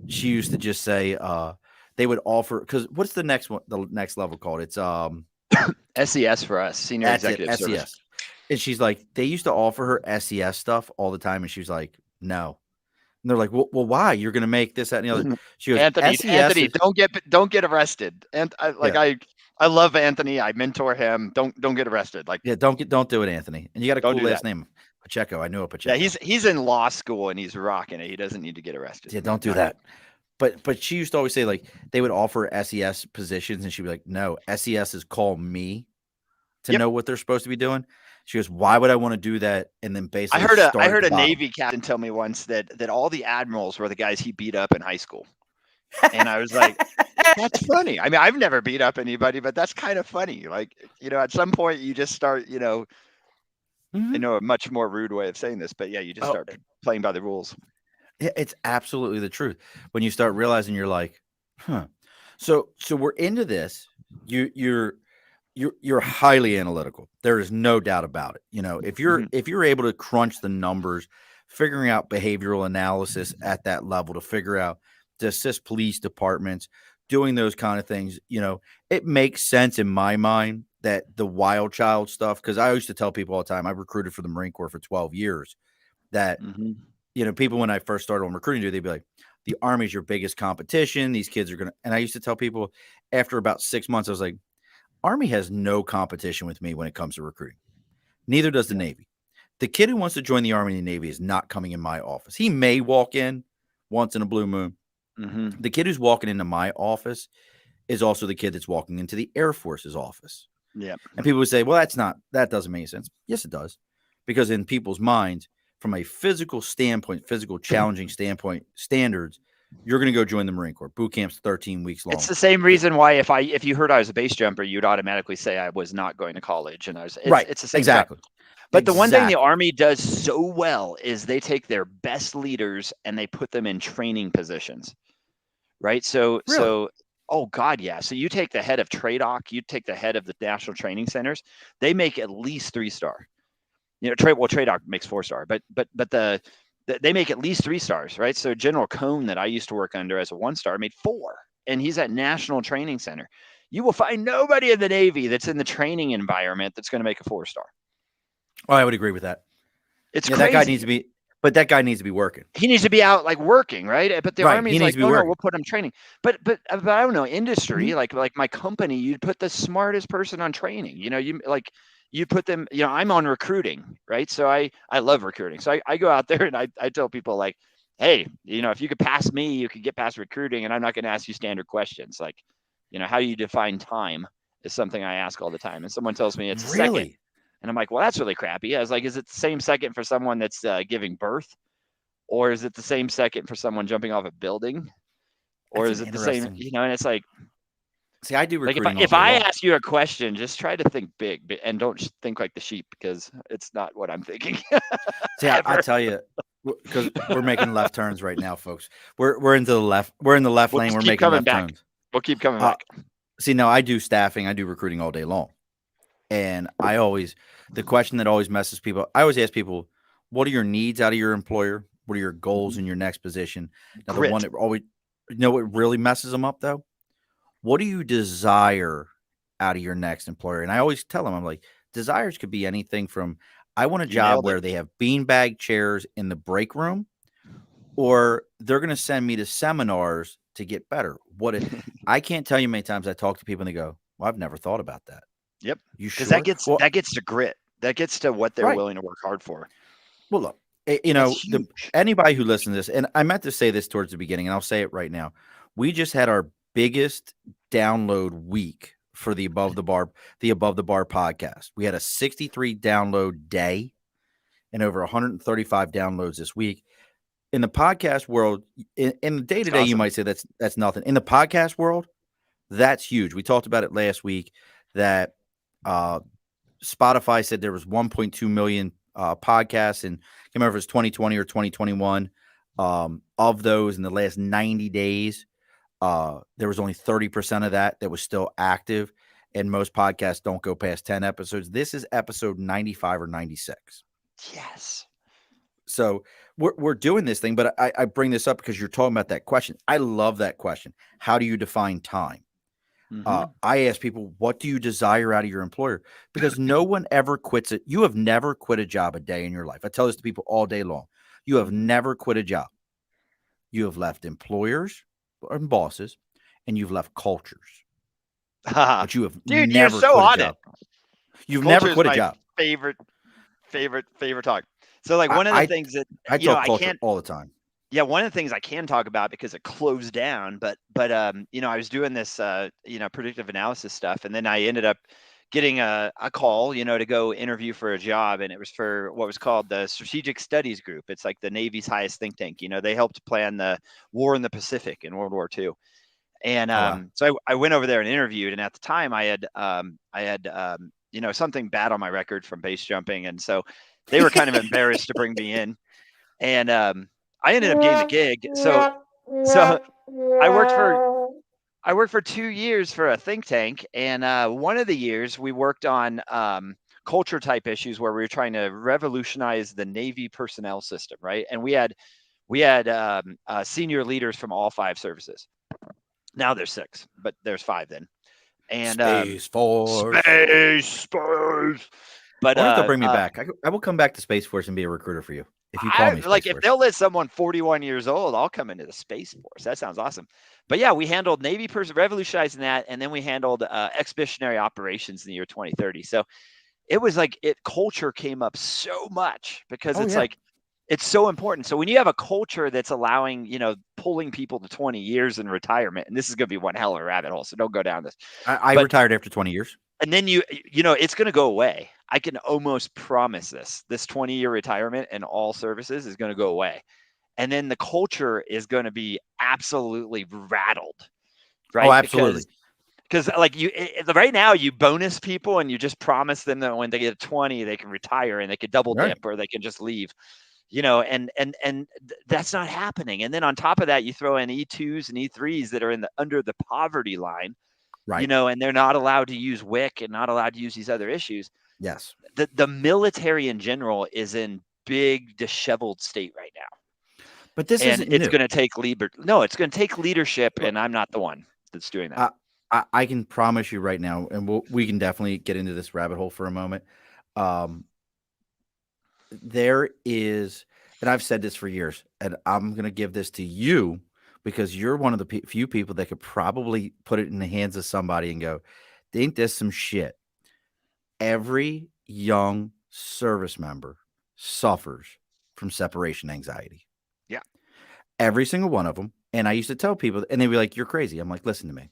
she used to just say, they would offer, because what's the next one, the next level called? It's SES for us, Senior that's it, Executive Service. SES. And she's like, they used to offer her SES stuff all the time. And she was like, no. And they're like, well, why? You're going to make this, that, and the other. She goes, SES Anthony, is, don't get arrested. And yeah, I love Anthony. I mentor him. Don't get arrested. Like, yeah, don't do it, Anthony. And you got a don't cool do that. last name, Pacheco. I knew a Yeah, Pacheco. he's in law school and he's rocking it. He doesn't need to get arrested. Yeah, don't do Not yet. that. But she used to always say like they would offer SES positions, and she'd be like, "No, SES is call me to Yep. know what they're supposed to be doing." She goes, "Why would I want to do that?" And then I basically heard a I start at heard the a bottom. Navy captain tell me once that all the admirals were the guys he beat up in high school. And I was like, that's funny. I mean, I've never beat up anybody, but that's kind of funny. Like, at some point you just start, I Mhm. know a much more rude way of saying this, but yeah, you just Oh, start playing by the rules. it's absolutely the truth. When you start realizing you're like, huh. So we're into this. You're highly analytical. There is no doubt about it. If you're Hmm. if you're able to crunch the numbers, figuring out behavioral analysis at that level to figure out to assist police departments, doing those kind of things, it makes sense in my mind that the wild child stuff, because I used to tell people all the time, I recruited for the Marine Corps for 12 years, that Hmm. people when I first started on recruiting, they'd be like, the Army's your biggest competition. These kids are gonna, and I used to tell people after about 6 months, I was like, Army has no competition with me when it comes to recruiting. Neither does the Yeah. Navy. The kid who wants to join the Army and the Navy is not coming in my office. He may walk in once in a blue moon. Hmm. The kid who's walking into my office is also the kid that's walking into the Air Force's office. Yeah. And people would say, well, that doesn't make sense. Yes, it does. Because in people's minds, from a physical standpoint, physical challenging standpoint, standards, you're going to go join the Marine Corps. Boot camp's 13 weeks It's long. the same reason why if you heard I was a base jumper, you'd automatically say I was not going to college, and Right. it's the same stuff. Exactly. But the one thing the Exactly. Army does so well is they take their best leaders and they put them in training positions, right? Really? Oh God, yeah. So you take the head of TRADOC, you take the head of the National Training Centers, they make at least 3-star. TRADOC makes 4-star, but they make at least 3 stars, right? So General Cone that I used to work under as a 1-star made 4, and he's at National Training Center. You will find nobody in the Navy that's in the training environment that's going to make a 4-star. Oh, I would agree with that. It's Yeah, that guy needs crazy. to be, but that guy needs to be working. He needs to be out like working, right? But the Right. He Army's needs like, to be no, working. we'll put him training. But I don't know, industry, Mhm. like my company, you'd put the smartest person on training. You put them, I'm on recruiting, right? So I love recruiting. So I go out there and I tell people like, hey, if you could pass me, you could get past recruiting, and I'm not going to ask you standard questions. Like, how do you define time is something I ask all the time. And someone tells me it's a second. Really? And I'm like, well, that's really crappy. I was like, is it the same second for someone that's giving birth? Or is it the same second for someone jumping off a building? Or That's an is it the same, interesting. and it's See, I do like recruiting all if day I long. ask you a question, just try to think big and don't think like the sheep, because it's not what I'm thinking. See, I Ever. tell you, because we're making left turns right now, folks. We're into the left. We're in the left We'll lane. just We're keep making coming left back. turns. We'll keep coming Uh, back. See, no, I do staffing. I do recruiting all day long, and the question that always messes people. I always ask people, what are your needs out of your employer? What are your goals in Mhm. your next position? Now, the one Grit. that always, what really messes them up though? What do you desire out of your next employer? And I always tell them, I'm like, desires could be anything from I want a You job nailed it. where they have beanbag chairs in the break room, or they're going to send me to seminars to get better. I can't tell you how many times I talk to people and they go, well, I've never thought about that. Yep. You Because sure? Well, that gets to grit. That gets to what they're right. willing to work hard for. Well, look, That's The huge. anybody who listens to this, and I meant to say this towards the beginning, and I'll say it right now. We just had our biggest download week for the Above the Bar podcast. We had a 63 download day and over 135 downloads this week. In the podcast world, in the day It's to day, you awesome. might say that's nothing. In the podcast world, that's huge. We talked about it last week that uh, Spotify said there was 1.2 million podcasts, and I can't remember if it was 2020 or 2021. Of those in the last 90 days, there was only 30% of that was still active, and most podcasts don't go past 10 episodes. This is episode 95 or 96. Yes. So we're doing this thing, but I bring this up because you're talking about that question. I love that question. How do you define time? Mm-hmm. I ask people, what do you desire out of your employer? Because no one ever quits it. You have never quit a job a day in your life. I tell this to people all day long. You have Mm-hmm. never quit a job. You have left employers and bosses, and you've left cultures, but you have Dude, you're never so quit a on it. job. You've never Culture is quit a my job. favorite, favorite talk. So like I one of the I, things that I talk I culture can't. all the time. Yeah, one of the things I can talk about because it closed down, but I was doing this predictive analysis stuff, and then I ended up getting a call, to go interview for a job, and it was for what was called the Strategic Studies Group. It's like the Navy's highest think tank. They helped plan the war in the Pacific in World War II. And Oh wow. so I went over there and interviewed, and at the time I had something bad on my record from base jumping, and so they were kind of embarrassed to bring me in, and I ended up getting the gig. So I worked for I worked for 2 years for a think tank, and one of the years we worked on culture type issues where we were trying to revolutionize the Navy personnel system, right? And we had senior leaders from all 5 services. Now there's 6, but there's 5 then. And Space Force. space. But Why don't you bring me back? I will come back to Space Force and be a recruiter for you if you call I me like Space if Force. they'll let someone 41 years old, I'll come into the Space Force. That sounds awesome. But yeah, we handled Navy person revolutionizing that, and then we handled expeditionary operations in the year 2030. So it was like culture came up so much because Oh it's yeah. like it's so important. So when you have a culture that's allowing, pulling people to 20 years in retirement, and this is going to be one hell of a rabbit hole, so don't go down this. I But retired after 20 years. and then it's going to go away. I can almost promise this 20-year retirement and all services is going to go away. And then the culture is going to be absolutely rattled, Oh, right? absolutely. Because like right now you bonus people and you just promise them that when they get 20 they can retire and they can double Right. dip or they can just leave, and that's not happening. And then on top of that you throw in E2s and E3s that are under the poverty line, Right. and they're not allowed to use WIC and not allowed to use these other issues. Yes. The military in general is in big disheveled state right now, But this and isn't it's new. going to take it's going to take leadership, and I'm not the one that's doing that. I, I can promise you right now, and we can definitely get into this rabbit hole for a moment. Um, there is, and I've said this for years, and I'm going to give this to you because you're one of the few people that could probably put it in the hands of somebody and go, "Ain't this some shit?" Every young service member suffers from separation anxiety. Yeah. Every single one of them. And I used to tell people, and they'd be like, "You're crazy." I'm like, "Listen to me.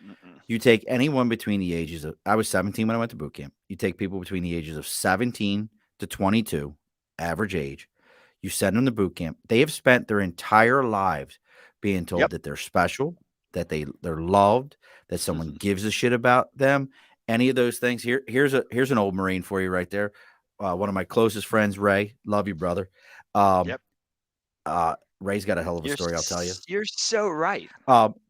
Mm-mm. You take anyone between the ages of, I was 17 when I went to boot camp. You take people between the ages of 17 to 22, average age. You send them to boot camp. They have spent their entire lives being told Yep. that they're special, that they're loved, that someone gives a shit about them. Any of those things. Here's an old Marine for you right there. One of my closest friends, Ray. Love you, brother. Um, Yep. Ray's got a hell of a You're story, I'll tell you. you're so right.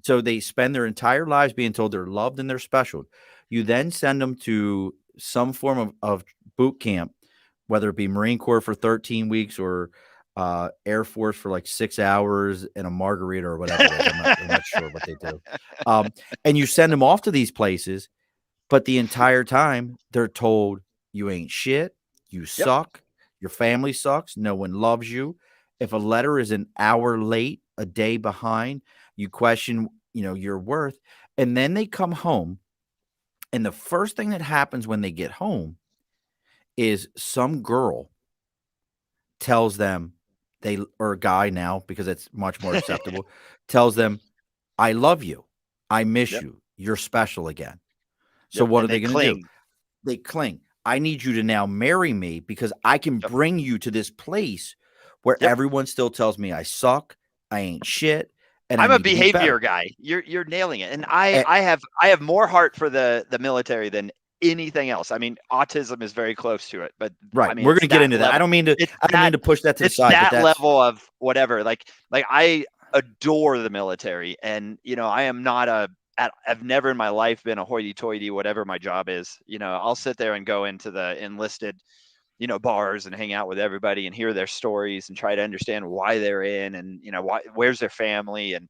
So they spend their entire lives being told they're loved and they're special. You then send them to some form of boot camp, whether it be Marine Corps for 13 weeks or Air Force for like 6 hours and a margarita or whatever it is. I'm not sure what they do. And you send them off to these places, but the entire time they're told you ain't shit, you Yep. suck, your family sucks, no one loves you. If a letter is an hour late, a day behind, you question, your worth. And then they come home, and the first thing that happens when they get home is some girl tells them or a guy now because it's much more acceptable, tells them, "I love you. I miss Yep. you. You're special again." So Yep. what are And they they going to do? cling. They cling. I need you to now marry me because I can Yep. bring you to this place where Yep. everyone still tells me I suck, I ain't shit, and I I'm a need to be behavior better. guy. You're nailing it. And Eh, I have more heart for the military than anything else. I mean, autism is very close to it, but I right. mean, We're going to get into that. it's I don't mean to push that to the side, but that's level of whatever. Like I adore the military, and I am not I've never in my life been a hoity-toity, whatever my job is. I'll sit there and go into the enlisted, bars and hang out with everybody and hear their stories and try to understand why they're in, and where's their family. And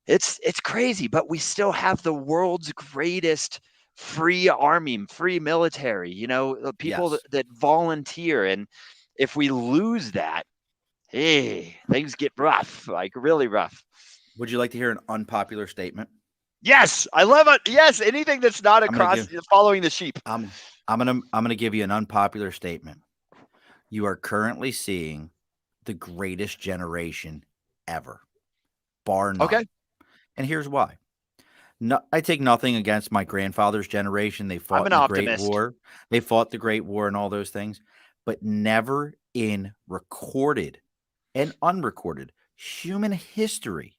it's crazy, but we still have the world's greatest free army, free military, people yes. that volunteer. And if we lose that, hey, things get rough, like really rough. Would you like to hear an unpopular statement? Yes, I love it. Yes, anything that's not I'm going to across give following the sheep. I'm going to give you an unpopular statement. You are currently seeing the greatest generation ever, bar Okay. none. And here's why. No, I take nothing against my grandfather's generation. They I'm fought an in the Great optimist. War. They fought the Great War and all those things, but never in recorded and unrecorded human history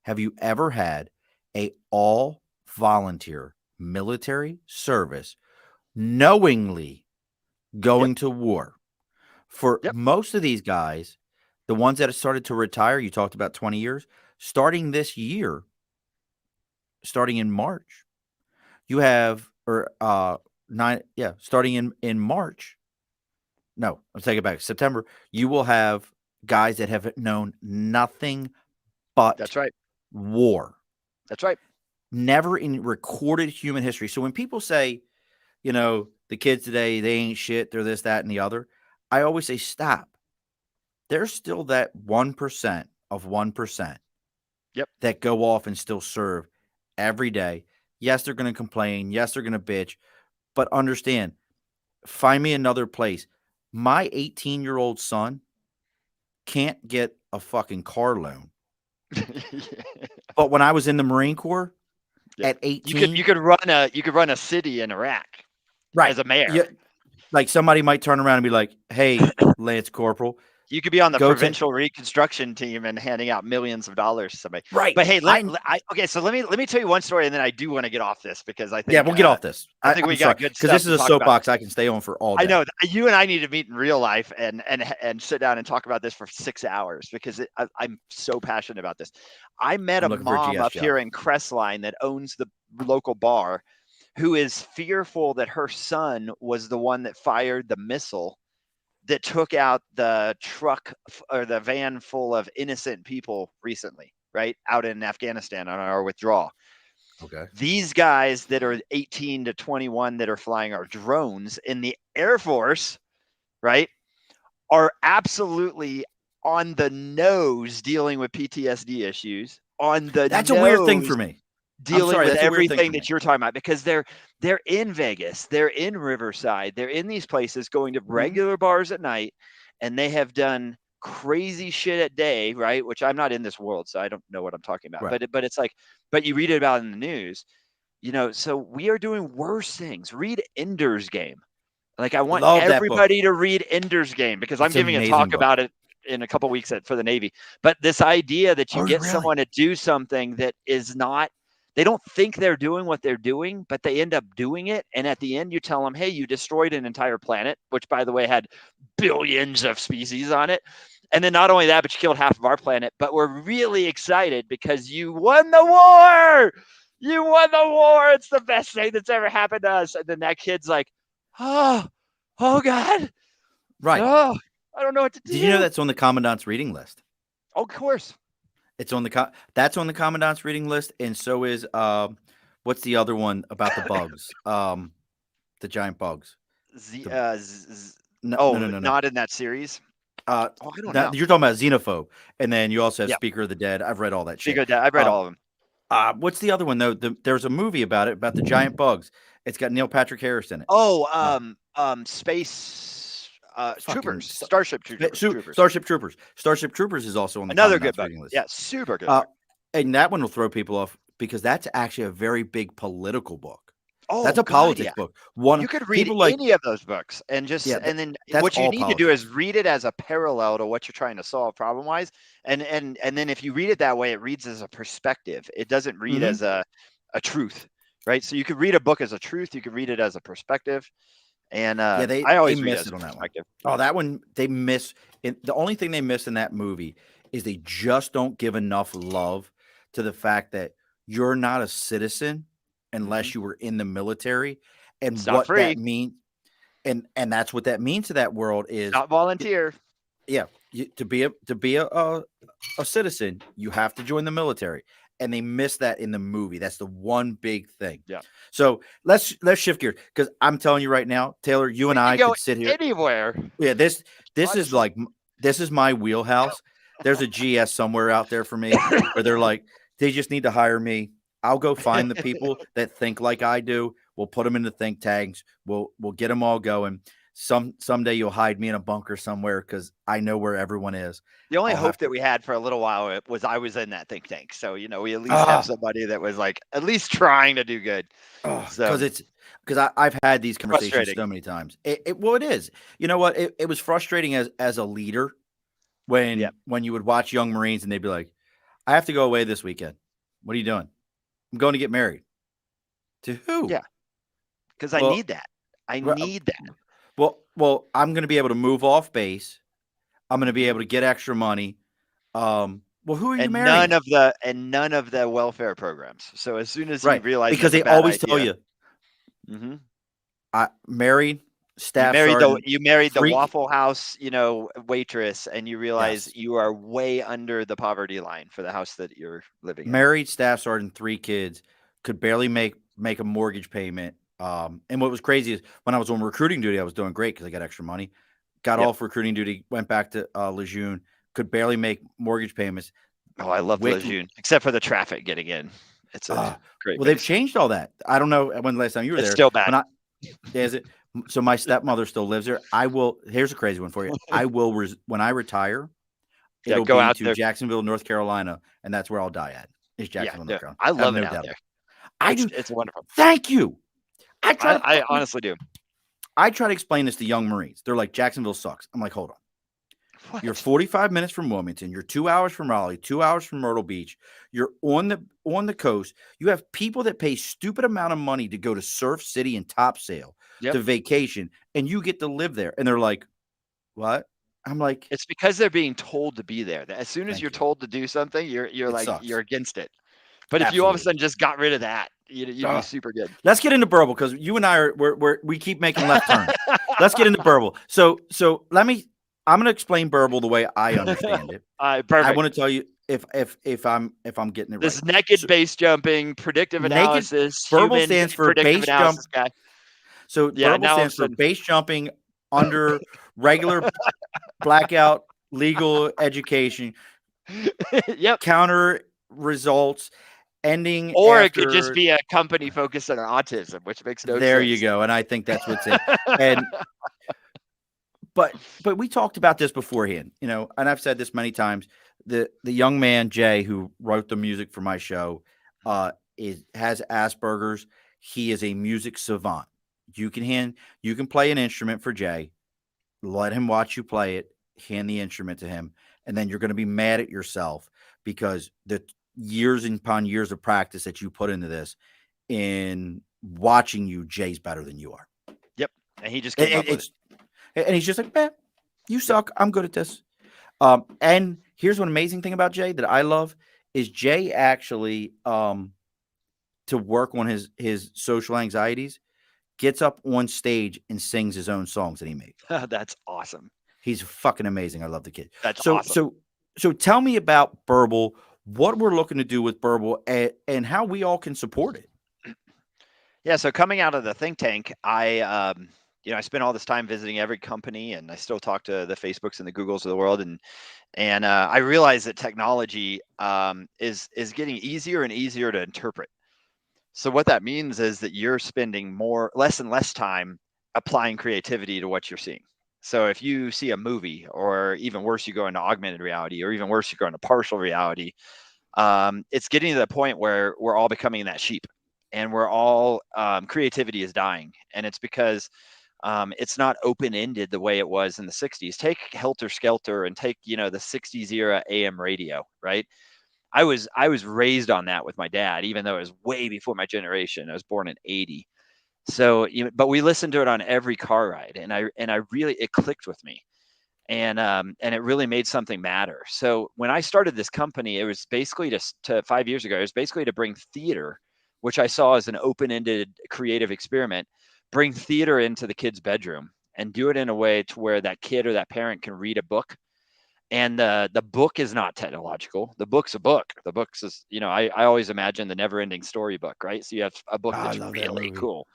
have you ever had a all volunteer military service knowingly Yep. going to war. For Yep. most of these guys, the ones that have started to retire, you talked about 20 years, starting this year, starting in March, you have or nine yeah, starting in March. No, I'm taking it back. September, you will have guys that have known nothing but That's right. war. That's right. Never in recorded human history. So when people say, the kids today, they ain't shit, they're this, that, and the other, I always say, stop. There's still that 1% of 1% Yep. that go off and still serve every day. Yes, they're going to complain. Yes, they're going to bitch. But understand, find me another place. My 18-year-old son can't get a fucking car loan. But when I was in the Marine Corps Yep. at You 18, could run a city in Iraq right. as a mayor. Yeah, like somebody might turn around and be like, "Hey, Lance Corporal, You could be on the go to provincial reconstruction team and handing out millions of dollars to somebody. right." But hey, okay, so let me tell you one story, and then I do want to get off this because Yeah, we'll get off this. I think we I'm sorry got good because stuff this is to a talk about. soapbox I can stay on for all I day. know you and I need to meet in real life and sit down and talk about this for 6 hours because I'm so passionate about this. I met I'm a looking for a mom GS up job. here in Crestline that owns the local bar, who is fearful that her son was the one that fired the missile that took out the truck or the van full of innocent people recently, right? Out in Afghanistan on our withdrawal. Okay. These guys that are 18 to 21 that are flying our drones in the Air Force, right, are absolutely on the nose dealing with PTSD issues, on the That's a weird thing nose for me. I'm dealing sorry, with that's a weird thing everything for that me. you're talking about because they're in Vegas, they're in Riverside, they're in these places going to Mhm. regular bars at night, and they have done crazy shit at day, right? Which I'm not in this world, so I don't know what I'm talking about. Right. But it's like, but you read it about in the news, so we are doing worse things. Read Ender's Game. Like I want Love that book. everybody to read Ender's Game because I'm It's an giving a amazing talk book. about it in a couple weeks for the Navy. But this idea that you Oh, get really? someone to do something that is not, they don't think they're doing what they're doing, but they end up doing it. And at the end, you tell them, hey, you destroyed an entire planet, which by the way had billions of species on it. And then not only that, but you killed half of our planet. But we're really excited because you won the war. You won the war. It's the best thing that's ever happened to us. And then that kid's like, oh, oh God. Right. Oh, I don't know what to Did you know do. that's on the commandant's reading list? Oh, of course. It's on that's on the commandant's reading list, and so is what's the other one about the bugs? The giant bugs. Z, The uh, z, z, no no oh, no no no. not in that series. Uh, Oh, I don't that, know. you're talking about Xenophobe, and then you also have Yeah, Speaker of the Dead. I've read all that shit. figured that. I've read Um, all of them. what's the other one though? There's a movie about the giant bugs. It's got Neil Patrick Harris in it. Oh, Uh, space. Fucking Troopers, Starship Troopers. Starship Troopers. Starship Troopers is also on the Another good Commandant's book. reading list. Yeah, super good Uh, book. and that one will throw people off because that's actually a very big political book. That's Oh a God, politics yeah. book. One You could read people like any of those books and yeah, then that's what you all need to do is politics. read it as a parallel to what you're trying to solve problem wise. And then if you read it that way, it reads as a perspective. It doesn't read Hmm. as a truth, right? So you could read a book as a truth, you could read it as a perspective. And Yeah, I they always read it miss as it a on that one. perspective. Oh, that one they miss. The only thing they miss in that movie is they just don't give enough love to the fact that you're not a citizen Hmm. unless you were in the military, and It's not what that free. means. And that's what that means to that world It's is not volunteer. yeah, to be a citizen, you have to join the military, and they miss that in the movie. That's the one big thing. Yeah. So let's shift gears because I'm telling you right now, Taylor, you We and could I go could sit here. anywhere, Yeah, this is honestly. like this is my wheelhouse. There's a GS somewhere out there for me where they're like, they just need to hire me. I'll go find the people that think like I do. We'll put them into think tanks. We'll get them all going. Someday you'll hide me in a bunker somewhere because I know where everyone is. The only I'll have hope to that we had for a little while was I was in that think tank. So, we at least have somebody that was like at least trying to do good. So because I've had these conversations frustrating. so many times. Well, it is. You know what? It was frustrating as a leader Yeah. when you would watch young Marines and they'd be like, I have to go away this weekend. What are you doing? I'm going to get married. To who? Yeah. Because I Well, need that. I well, need that. I'm going to be able to move off base. I'm going to be Hmm. able to get extra money. Well, who are you And marrying? none of the welfare programs. So as soon as he Right. realized Because that's a they bad always tell idea. you, Hmm. I married staff sergeant, You married the 3 Waffle House, waitress, and you realize yes. you are way under the poverty line for the house that you're living in. Married staff sergeant, 3 kids, could barely make a mortgage payment. And what was crazy is when I was on recruiting duty, I was doing great because I got extra money. Got Yep. off recruiting duty, went back to Lejeune, could barely make mortgage payments. Oh, I love Wick, Lejeune, except for the traffic getting in. It's a great well, they've base. changed all that. I don't know when the last time you were It's there. still bad. When I is it so my stepmother still lives there. I will. Here's a crazy one for you. I will when I retire, Yeah, it'll go be out to there. Jacksonville, North Carolina, and that's where I'll die at. Is Yeah, Jacksonville, no, North Carolina? I I have love it no out doubt. there. I do. It's wonderful. Thank you. I try to I honestly do. I try to explain this to young Marines. They're like, Jacksonville sucks. I'm like, hold on. You're What? 45 minutes from Wilmington. You're 2 hours from Raleigh, 2 hours from Myrtle Beach. You're on the coast. You have people that pay stupid amount of money to go to Surf City and Topsail Yep. to vacation, and you get to live there. And they're like, what? I'm like, It's because they're being told to be there. As soon as thank you're you. told to do something, you're It like sucks. you're against it. But if you all of a Absolutely. sudden just got rid of that, you'd be super good. Let's get into Burble because you and I we keep making left turns. Let's get into Burble. So I'm going to explain Burble the way I understand it. I Perfect. want to tell you if I'm getting it right. This naked So, base jumping, predictive naked analysis, Burble human stands for predictive base jump. analysis guy. So Yeah, Burble now all of a stands for sudden, base jumping under regular blackout legal education, yep. counter results, ending Or it could just after. be a company focused on autism, which makes no There you sense. go, and I think that's what's it. And but we talked about this beforehand, and I've said this many times. The young man Jay who wrote the music for my show has Asperger's. He is a music savant. You can play an instrument for Jay, let him watch you play it, hand the instrument to him, and then you're going to be mad at yourself because the years upon years of practice that you put into this in watching you, Jay's better than you are. Yep. And he just came up with it. And he's just like, man, you suck. I'm good at this. And here's one amazing thing about Jay that I love is Jay actually, to work on his social anxieties, gets up on stage and sings his own songs that he made. That's awesome. He's fucking amazing. I love the kid. That's So awesome. so so tell me about Burble, what we're looking to do with Burble, and how we all can support it. Yeah. So coming out of the think tank, I spent all this time visiting every company, and I still talk to the Facebooks and the Googles of the world, and I realized that technology is getting easier and easier to interpret. So what that means is that you're spending less and less time applying creativity to what you're seeing. So if you see a movie, or even worse, you go into augmented reality, or even worse, you go into partial reality, it's getting to the point where we're all becoming that sheep, and we're all creativity is dying, and it's because it's not open ended the way it was in the 60s. Take Helter Skelter and take the 60s era AM radio, right? I was raised on that with my dad, even though it was way before my generation. I was born in '80. So, but we listened to it on every car ride, and I really, it clicked with me, and it really made something matter. So when I started this company, it was basically to 5 years ago. It was basically to bring theater, which I saw as an open-ended creative experiment, bring theater into the kid's bedroom and do it in a way to where that kid or that parent can read a book, and the book is not technological. The book's a book. The book's is, I always imagine the never ending story book, right? So you have a book Ah, I that's love that really movie. cool,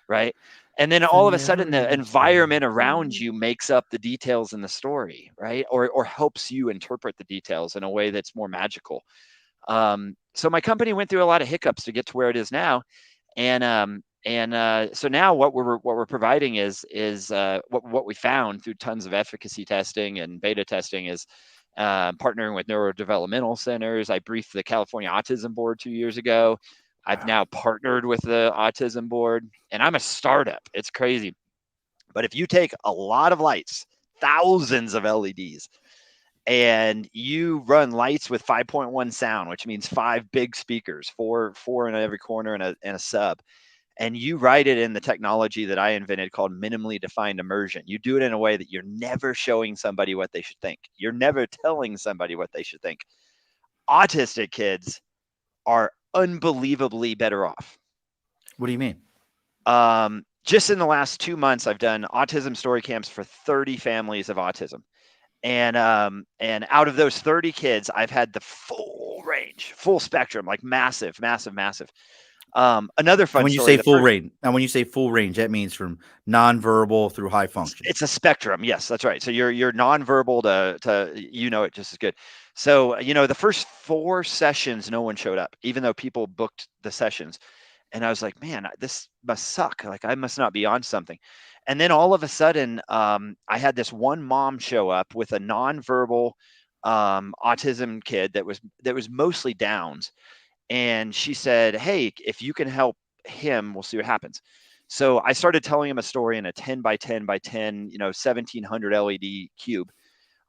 right? And then It's the all of a sudden the never-ending story. environment around you makes up the details in the story, right? Or helps you interpret the details in a way that's more magical. So my company went through a lot of hiccups to get to where it is now, and so now what we're providing is what we found through tons of efficacy testing and beta testing is partnering with neurodevelopmental centers. I briefed the California Autism Board 2 years ago. I've Wow. now partnered with the Autism Board, and I'm a startup. It's crazy. But if you take a lot of lights, thousands of LEDs, and you run lights with 5.1 sound, which means five big speakers, four in every corner, and a sub, and you write it in the technology that I invented called minimally defined immersion. You do it in a way that you're never showing somebody what they should think. You're never telling somebody what they should think. Autistic kids are unbelievably better off. What do you mean? Just in the last 2 months, I've done autism story camps for 30 families of autism. And out of those 30 kids, I've had the full range, full spectrum, like massive, massive, massive. Another And fun when you story. say The full first, range, that means from nonverbal through high functioning. it's a spectrum. Yes, that's right. So you're nonverbal to it just as good. So the first 4 sessions, no one showed up, even though people booked the sessions. And I was like, man, this must suck. Like I must not be on something. And then all of a sudden, I had this one mom show up with a nonverbal autism kid that was mostly Downs, and she said, "Hey, if you can help him, we'll see what happens." So I started telling him a story in a 10 by 10 by 10, 1700 LED cube.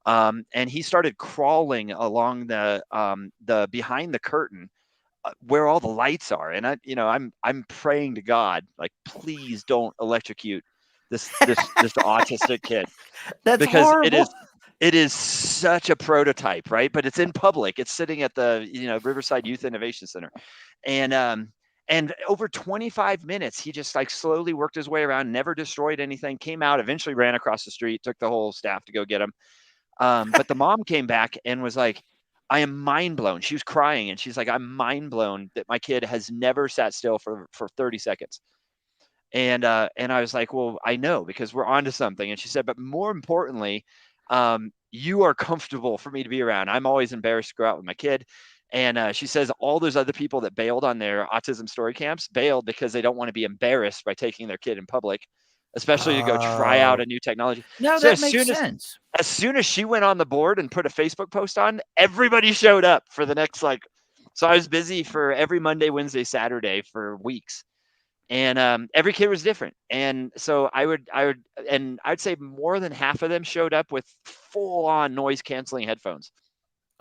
And he started crawling along the behind the curtain where all the lights are. And I'm praying to God, like, please don't electrocute this autistic kid, That's because it is horrible. it is such a prototype, right? But it's in public. It's sitting at the Riverside Youth Innovation Center, and over 25 minutes, he just like slowly worked his way around, never destroyed anything. Came out, eventually ran across the street, took the whole staff to go get him. But the mom came back and was like, I am mind blown. She was crying and she's like, I'm mind blown that my kid has never sat still for 30 seconds. And I was like, well, I know, because we're onto something. And she said, but more importantly, you are comfortable for me to be around. I'm always embarrassed to go out with my kid. And she says all those other people that bailed on their autism story camps bailed because they don't want to be embarrassed by taking their kid in public, especially to go try out Oh, a new technology. no, So that as makes soon as sense. as soon as she went on the board and put a Facebook post on, everybody showed up for the next, like, so I was busy for every Monday, Wednesday, Saturday for weeks. And every kid was different. And so I'd say more than half of them showed up with full on noise canceling headphones.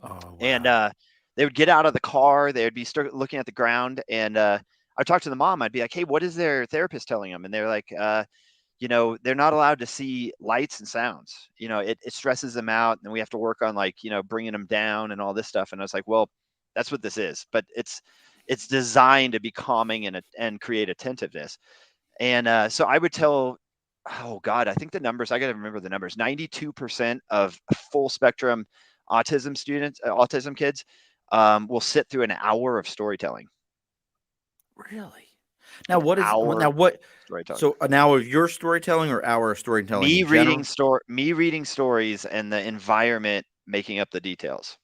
Oh, And wow. they would get out of the car, they would be looking at the ground. And I'd talk to the mom. I'd be like, hey, what is their therapist telling them? And they're like, they're not allowed to see lights and sounds. It stresses them out, and we have to work on, like, bringing them down and all this stuff. And I was like, well, that's what this is, but it's designed to be calming and create attentiveness. And so I would tell, oh God, I think the numbers, I got to remember the numbers. 92% of full spectrum autism kids will sit through an hour of storytelling. Really? An Now hour what? storytelling. So an hour of your storytelling or hour of storytelling in general? Me reading stories and the environment making up the details.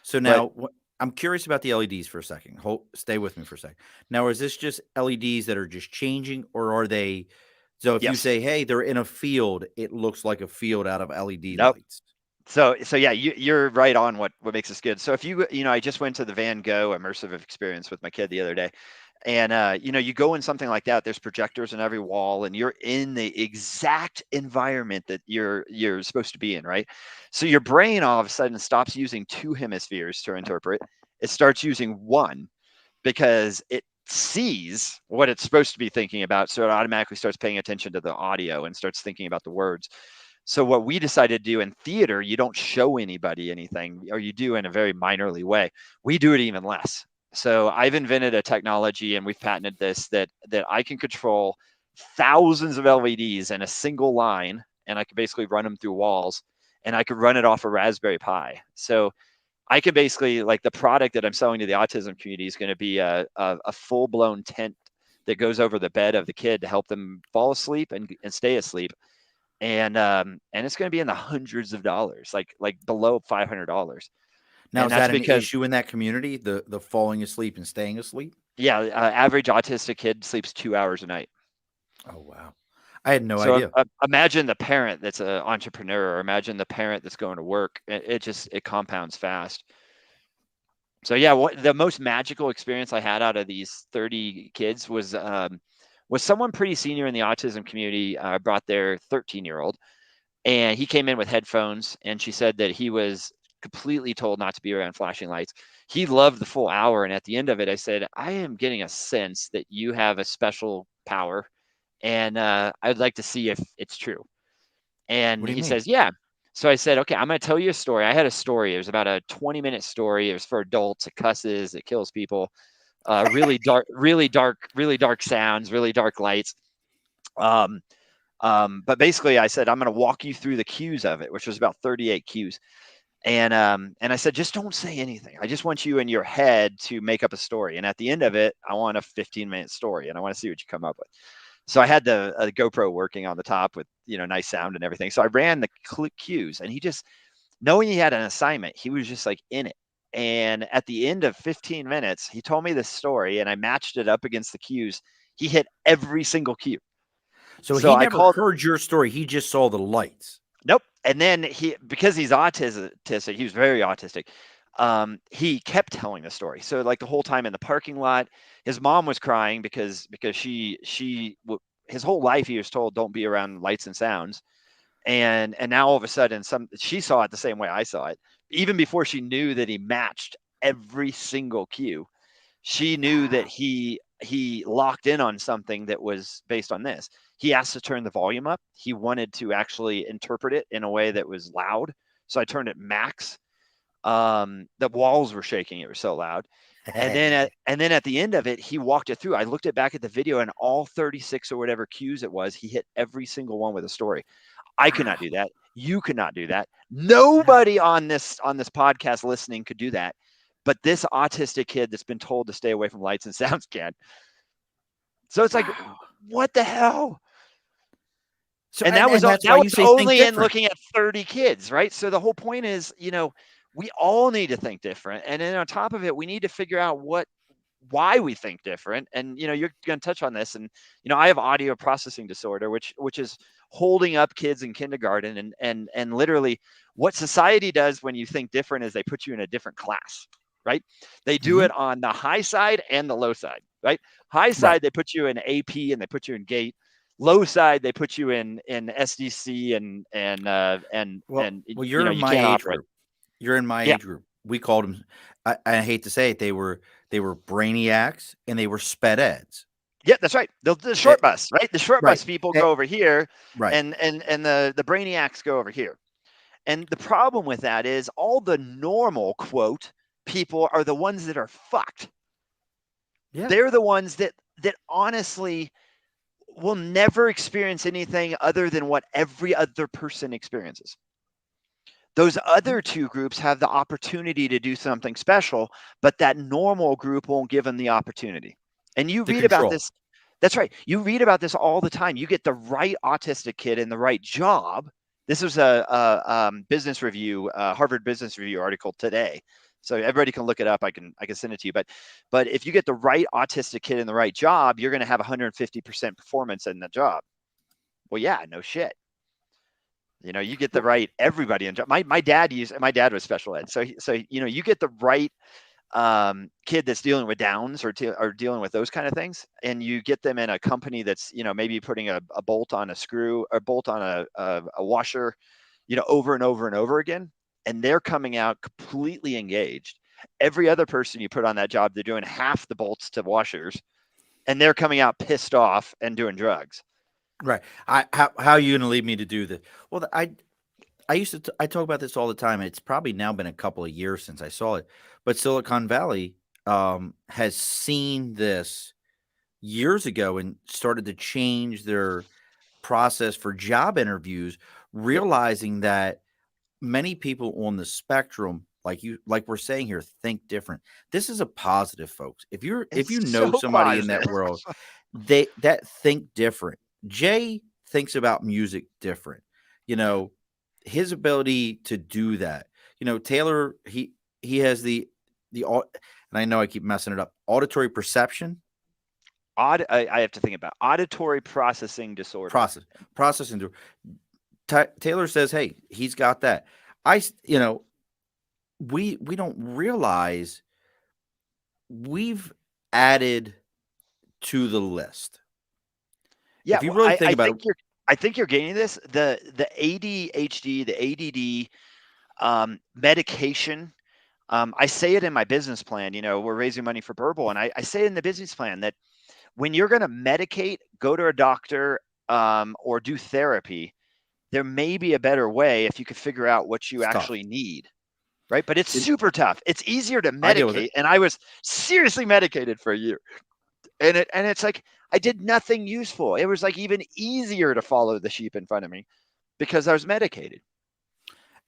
So But now I'm curious about the LEDs for a second. Stay with me for a second. Now, is this just LEDs that are just changing, or are they So if you Yes. say, "Hey, they're in a field," it looks like a field out of LED Nope. lights. So yeah, you're right on what makes this good. So if I just went to the Van Gogh immersive experience with my kid the other day, and you go in something like that. There's projectors on every wall, and you're in the exact environment that you're supposed to be in, right? So your brain all of a sudden stops using two hemispheres to interpret. It starts using one because it sees what it's supposed to be thinking about, so it automatically starts paying attention to the audio and starts thinking about the words. So what we decided to do in theater, you don't show anybody anything, or you do in a very minorly way. We do it even less. So I've invented a technology, and we've patented this, that I can control thousands of LEDs in a single line, and I could basically run them through walls, and I could run it off a Raspberry Pi. So I could basically, like, the product that I'm selling to the autism community is going to be a full blown tent that goes over the bed of the kid to help them fall asleep and stay asleep, and it's going to be in the hundreds of dollars, like below $500. Now, And is that's that an because, issue in that community, the falling asleep and staying asleep? yeah, average autistic kid sleeps 2 hours a night. Oh, wow. I had no So idea. imagine the parent that's an entrepreneur, or imagine the parent that's going to work. It compounds fast. So yeah, what the most magical experience I had out of these 30 kids was someone pretty senior in the autism community brought their 13-year-old, and he came in with headphones, and she said that he was completely told not to be around flashing lights. He loved the full hour, and at the end of it, I said, I am getting a sense that you have a special power, and I'd like to see if it's true. What And do you he mean? says, yeah. So I said, okay, I'm going to tell you a story. I had a story. It was about a 20-minute story. It was for adults. It cusses, it kills people. Really dark, really dark, really dark sounds, really dark lights. Um, but basically, I said, I'm going to walk you through the cues of it, which was about 38 cues. And I said, just don't say anything. I just want you in your head to make up a story. And at the end of it, I want a 15-minute story, and I want to see what you come up with. So I had the GoPro working on the top with nice sound and everything. So I ran the cues, and he just, knowing he had an assignment, he was just like in it. And at the end of 15 minutes, he told me this story, and I matched it up against the cues. He hit every single cue. So So he I never called. heard your story. He just saw the lights. Nope. And then because he's autistic, he was very autistic. He kept telling the story. So like the whole time in the parking lot, his mom was crying because his whole life he was told don't be around lights and sounds, and now all of a sudden she saw it the same way I saw it. Even before she knew that he matched every single cue, she knew that Wow. he locked in on something that was based on this. He asked to turn the volume up. He wanted to actually interpret it in a way that was loud, so I turned it max. The walls were shaking; it was so loud. And then at the end of it, he walked it through. I looked at back at the video, and all 36 or whatever cues it was, he hit every single one with a story. I could not do Wow. that. You could not do that. Wow. Nobody on this podcast listening could do that. But this autistic kid that's been told to stay away from lights and sounds can. So it's like, Wow. what the hell? So And that was and that's that why was you say think only in different. looking at 30 kids, right? So the whole point is, we all need to think different. And then on top of it, we need to figure out why we think different. And you're going to touch on this. And I have audio processing disorder, which is holding up kids in kindergarten, and literally what society does when you think different is they put you in a different class, right? They do it Mhm. on the high side and the low side, right? High Right. side, they put you in AP and they put you in gate. Low side, they put you in SDC, and Well, you're in you my can't age operate. group. You're in my Yeah, age group. We called them. I hate to say it, they were brainiacs and they were sped eds. yeah, that's right. The Eh, short bus, right? The short right. bus people Eh, go over here, right. and the brainiacs go over here. And the problem with that is all the normal quote people are the ones that are fucked. Yeah. They're the ones that honestly will never experience anything other than what every other person experiences. Those Mhm. other two groups have the opportunity to do something special, but that normal group won't give them the opportunity. And you To read about control. this. That's right. You read about this all the time. You get the right autistic kid in the right job. This was a business review, Harvard Business Review article today, so everybody can look it up. I can send it to you. But if you get the right autistic kid in the right job, you're going to have 150% performance in the job. Well, yeah, no shit. You get the Well, right everybody in. My dad was special ed, so you get the right kid that's dealing with downs or dealing with those kind of things, and you get them in a company that's maybe putting a bolt on a screw or bolt on a washer, over and over and over again, and they're coming out completely engaged. Every other person you put on that job, they're doing half the bolts to washers, and they're coming out pissed off and doing drugs. right. How are you going to lead me to do this? Well, I used to I talk about this all the time. It's probably now been a couple of years since I saw it, but Silicon Valley has seen this years ago and started to change their process for job interviews, Yep. realizing that many people on the spectrum, like we're saying here, think different. This is a positive, folks. If It's you know so somebody in positive. that world, they that think different. Jay thinks about music different. You Mhm. know, his ability to do that. Taylor, he has and I know I keep messing it up. Auditory perception I have to think about auditory processing disorder. process processing. Taylor says, "Hey, he's got that." We don't realize we've added to the list. Yeah, If you well, really I, think I about think it, you're getting this. The ADHD, the ADD medication. I say it in my business plan. We're raising money for Burble, and I say in the business plan that when you're going to medicate, go to a doctor or do therapy, there may be a better way if you could figure out what you it's tough. actually need. Right. But it's And super tough. It's easier to I deal with medicate. it. And I was seriously medicated for a year. And it's like I did nothing useful. It was like even easier to follow the sheep in front of me because I was medicated.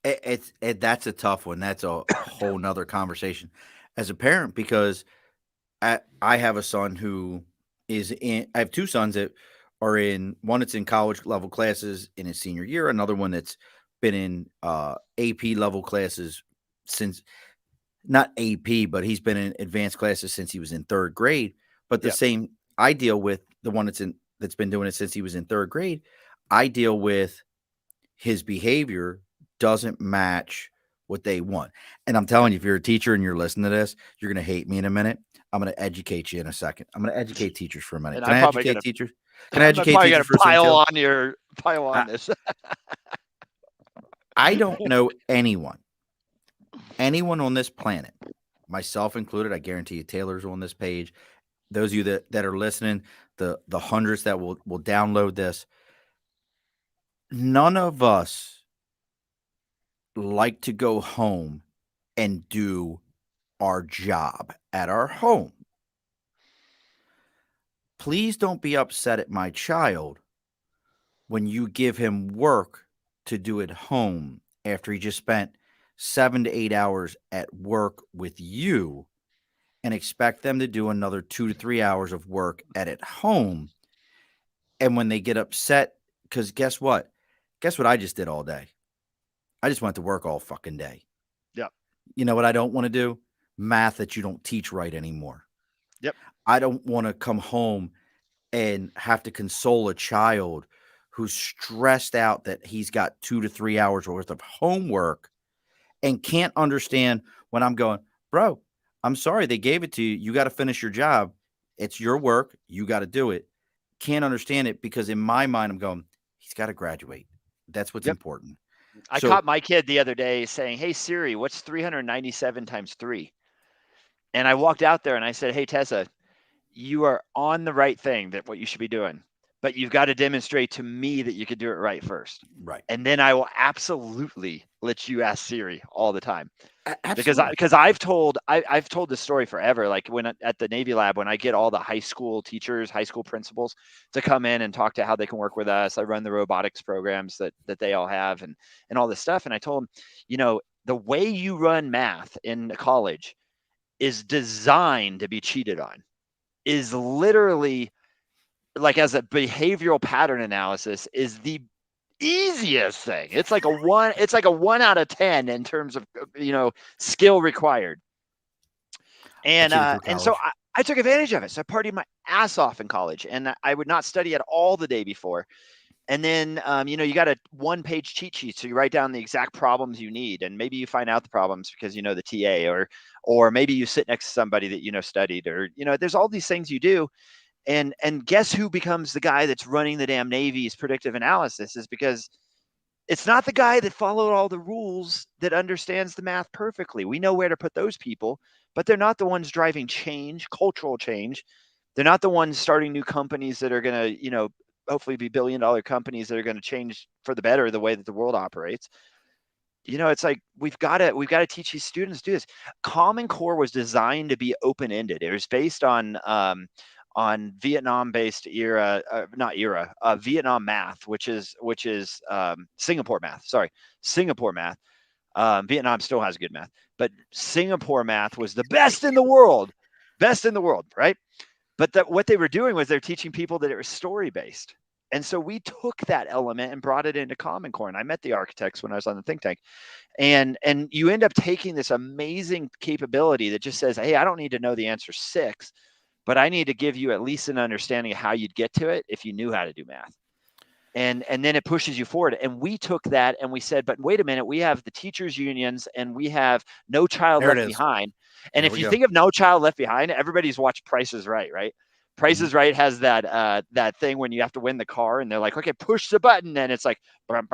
That's a tough one. That's a whole nother conversation as a parent because I have a son who is in. I have two sons that are in one that's in college level classes in his senior year. Another one that's been in AP level classes since not AP, but he's been in advanced classes since he was in third grade. But the Yeah. same I deal with the one that's been doing it since he was in third grade. I deal with his behavior doesn't match what they want. And I'm telling you, if you're a teacher and you're listening to this, you're going to hate me in a minute. I'm going to educate you in a second. I'm going to educate teachers for a minute. And Can I'm I probably educate gonna teachers? Can I I'm educate probably gonna teachers for a second, pile Taylor? on I, this. I don't know anyone on this planet, myself included. I guarantee you, Taylor's on this page. Those of you that are listening, the hundreds that will download this, none of us like to go home and do our job at our home. Please don't be upset at my child when you give him work to do at home after he just spent 7 to 8 hours at work with you and expect them to do another 2 to 3 hours of work at home. And when they get upset, because guess what? Guess what I just did all day? I just went to work all fucking day. Yep. You know what I don't want to do? Math that you don't teach right anymore. Yep. I don't want to come home and have to console a child who's stressed out that he's got 2 to 3 hours worth of homework and can't understand when I'm going, bro, I'm sorry they gave it to you. You got to finish your job. It's your work. You got to do it. Can't understand it because in my mind, I'm going, he's got to graduate. That's what's Yep. important. I So, caught my kid the other day saying, "Hey Siri, what's 397 times 3?" And I walked out there and I said, "Hey Tessa, you are on the right thing that what you should be doing, but you've got to demonstrate to me that you could do it right first. right. And then I will absolutely let you ask Siri all the time." because I Absolutely. because I've told this story forever. Like when at the Navy lab, when I get all the high school teachers, high school principals to come in and talk to how they can work with us, I run the robotics programs that they all have and all this stuff. And I told them, the way you run math in college is designed to be cheated on. Is literally like as a behavioral pattern analysis is the easiest thing. It's like a 1 out of 10 in terms of skill required. I And cheated uh through and so college. I took advantage of it. So I partied my ass off in college and I would not study at all the day before. And then, you got a one-page cheat sheet, so you write down the exact problems you need, and maybe you find out the problems because you know the TA, or maybe you sit next to somebody that studied, or there's all these things you do. And guess who becomes the guy that's running the damn Navy's predictive analysis? Is because it's not the guy that followed all the rules that understands the math perfectly. We know where to put those people, but they're not the ones driving change, cultural change. They're not the ones starting new companies that are going to, hopefully be billion-dollar companies that are going to change for the better the way that the world operates. It's like we've got to teach these students to do this. Common Core was designed to be open-ended. It was based on Vietnam-based Vietnam math, which is Singapore math. Sorry, Singapore math. Vietnam still has good math, but Singapore math was the best in the world, right? But what they were doing was they're teaching people that it was story-based. And so we took that element and brought it into Common Core. And I met the architects when I was on the think tank. And you end up taking this amazing capability that just says, hey, I don't need to know the answer 6, but I need to give you at least an understanding of how you'd get to it if you knew how to do math. And then it pushes you forward. And we took that and we said, but wait a minute, we have the teachers unions and we have No Child There it Left is. Behind. And There if we you go. think of No Child Left Behind, everybody's watched Price is Right, right? Price Mhm. is Right has that thing when you have to win the car and they're like, okay, push the button, and it's like, and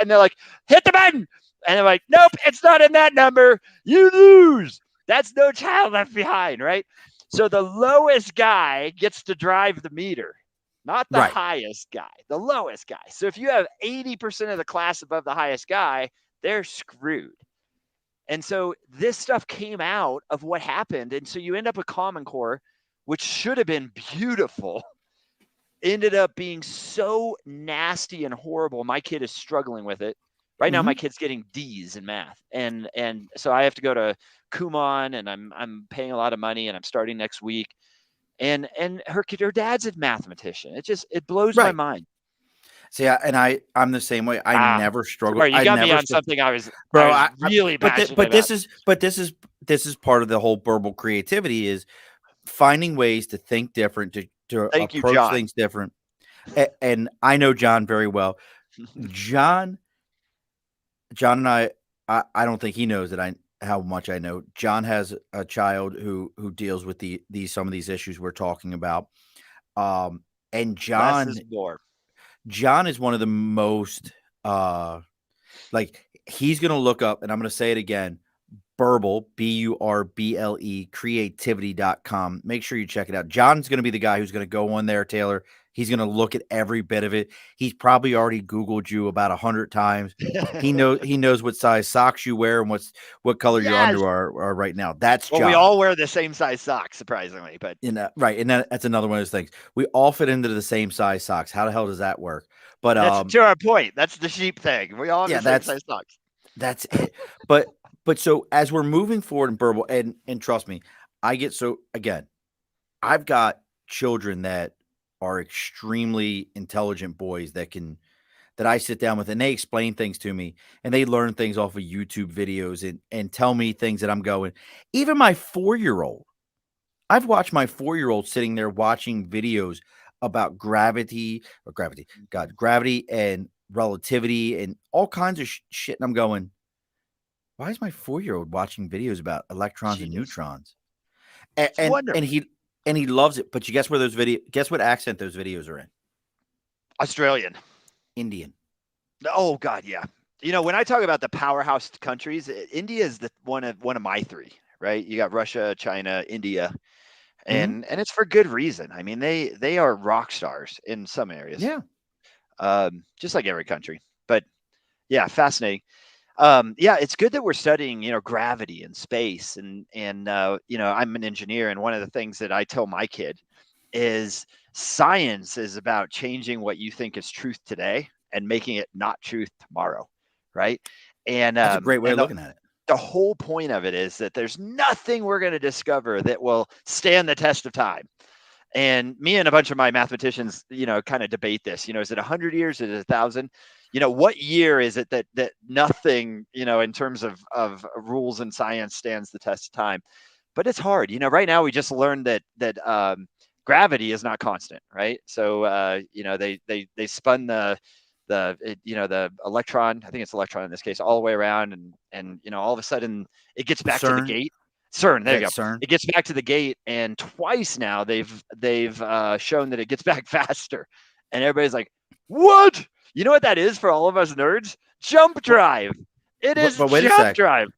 they're like, hit the button, and they're like, nope, it's not in that number, you lose. That's No Child Left Behind, right? So the lowest guy gets to drive the meter, not the Right. highest guy, the lowest guy. So if you have 80% of the class above the highest guy, they're screwed. And so this stuff came out of what happened. And so you end up with Common Core, which should have been beautiful, ended up being so nasty and horrible. My kid is struggling with it. Right now, my Mhm. kid's getting D's in math. And so I have to go to Kumon, and I'm paying a lot of money, and I'm starting next week. And her dad's a mathematician. It blows my Right. mind. See, I'm the same way. Sorry, you I got me never on struggle. something I Bro, was really passionate but about. this is part of the whole verbal creativity is finding ways to think different, to Thank you, approach John. things different. And I know John very well. John John and I don't think he knows that I how much I know. John has a child who deals with these some of these issues we're talking about. And Less is more. John is one of the most like he's gonna look up, and I'm gonna say it again, Burble, Burble, creativity.com. Make sure you check it out. John's going to be the guy who's going to go on there, Taylor. He's going to look at every bit of it. He's probably already Googled you about 100 times. He knows what size socks you wear and what color your Yes. underwear are right now. That's Well, we John. all wear the same size socks, surprisingly, but Right, and that's another one of those things. We all fit into the same size socks. How the hell does that work? But that's to our point. That's the sheep thing. We all have yeah, the same size socks. that's it. But so as we're moving forward in Burble, and trust me, I get so again, I've got children that are extremely intelligent boys that I sit down with and they explain things to me and they learn things off of YouTube videos and tell me things that I'm going. Even my 4-year-old, I've watched my 4-year-old sitting there watching videos about gravity and relativity and all kinds of shit. And I'm going, why is my 4-year-old watching videos about electrons and Genius. neutrons? It's And wonderful. he loves it. But you guess what accent those videos are in? Australian. Indian. Oh God, yeah. When I talk about the powerhouse countries, India is the one of my three. Right? You got Russia, China, India, Mhm. and it's for good reason. I mean, they are rock stars in some areas, Yeah. just like every country. But yeah, fascinating. Yeah, it's good that we're studying, gravity and space, and I'm an engineer, and one of the things that I tell my kid is science is about changing what you think is truth today and making it not truth tomorrow, right? And That's a great way and of looking at it. the whole point of it is that there's nothing we're going to discover that will stand the test of time. And me and a bunch of my mathematicians, kind of debate this. Is it 100 years? Is it 1,000? What year is it that nothing, in terms of rules and science stands the test of time? But it's hard. Right now we just learned that gravity is not constant, right? So they spun the electron, I think it's electron in this case, all the way around, and all of a sudden it gets back to the CERN. gate. CERN, Is there you that go. CERN? It gets back to the gate, and twice now they've shown that it gets back faster, and everybody's like, "What? You know what that is for all of us nerds? Jump But, drive. It is but wait a jump sec. drive."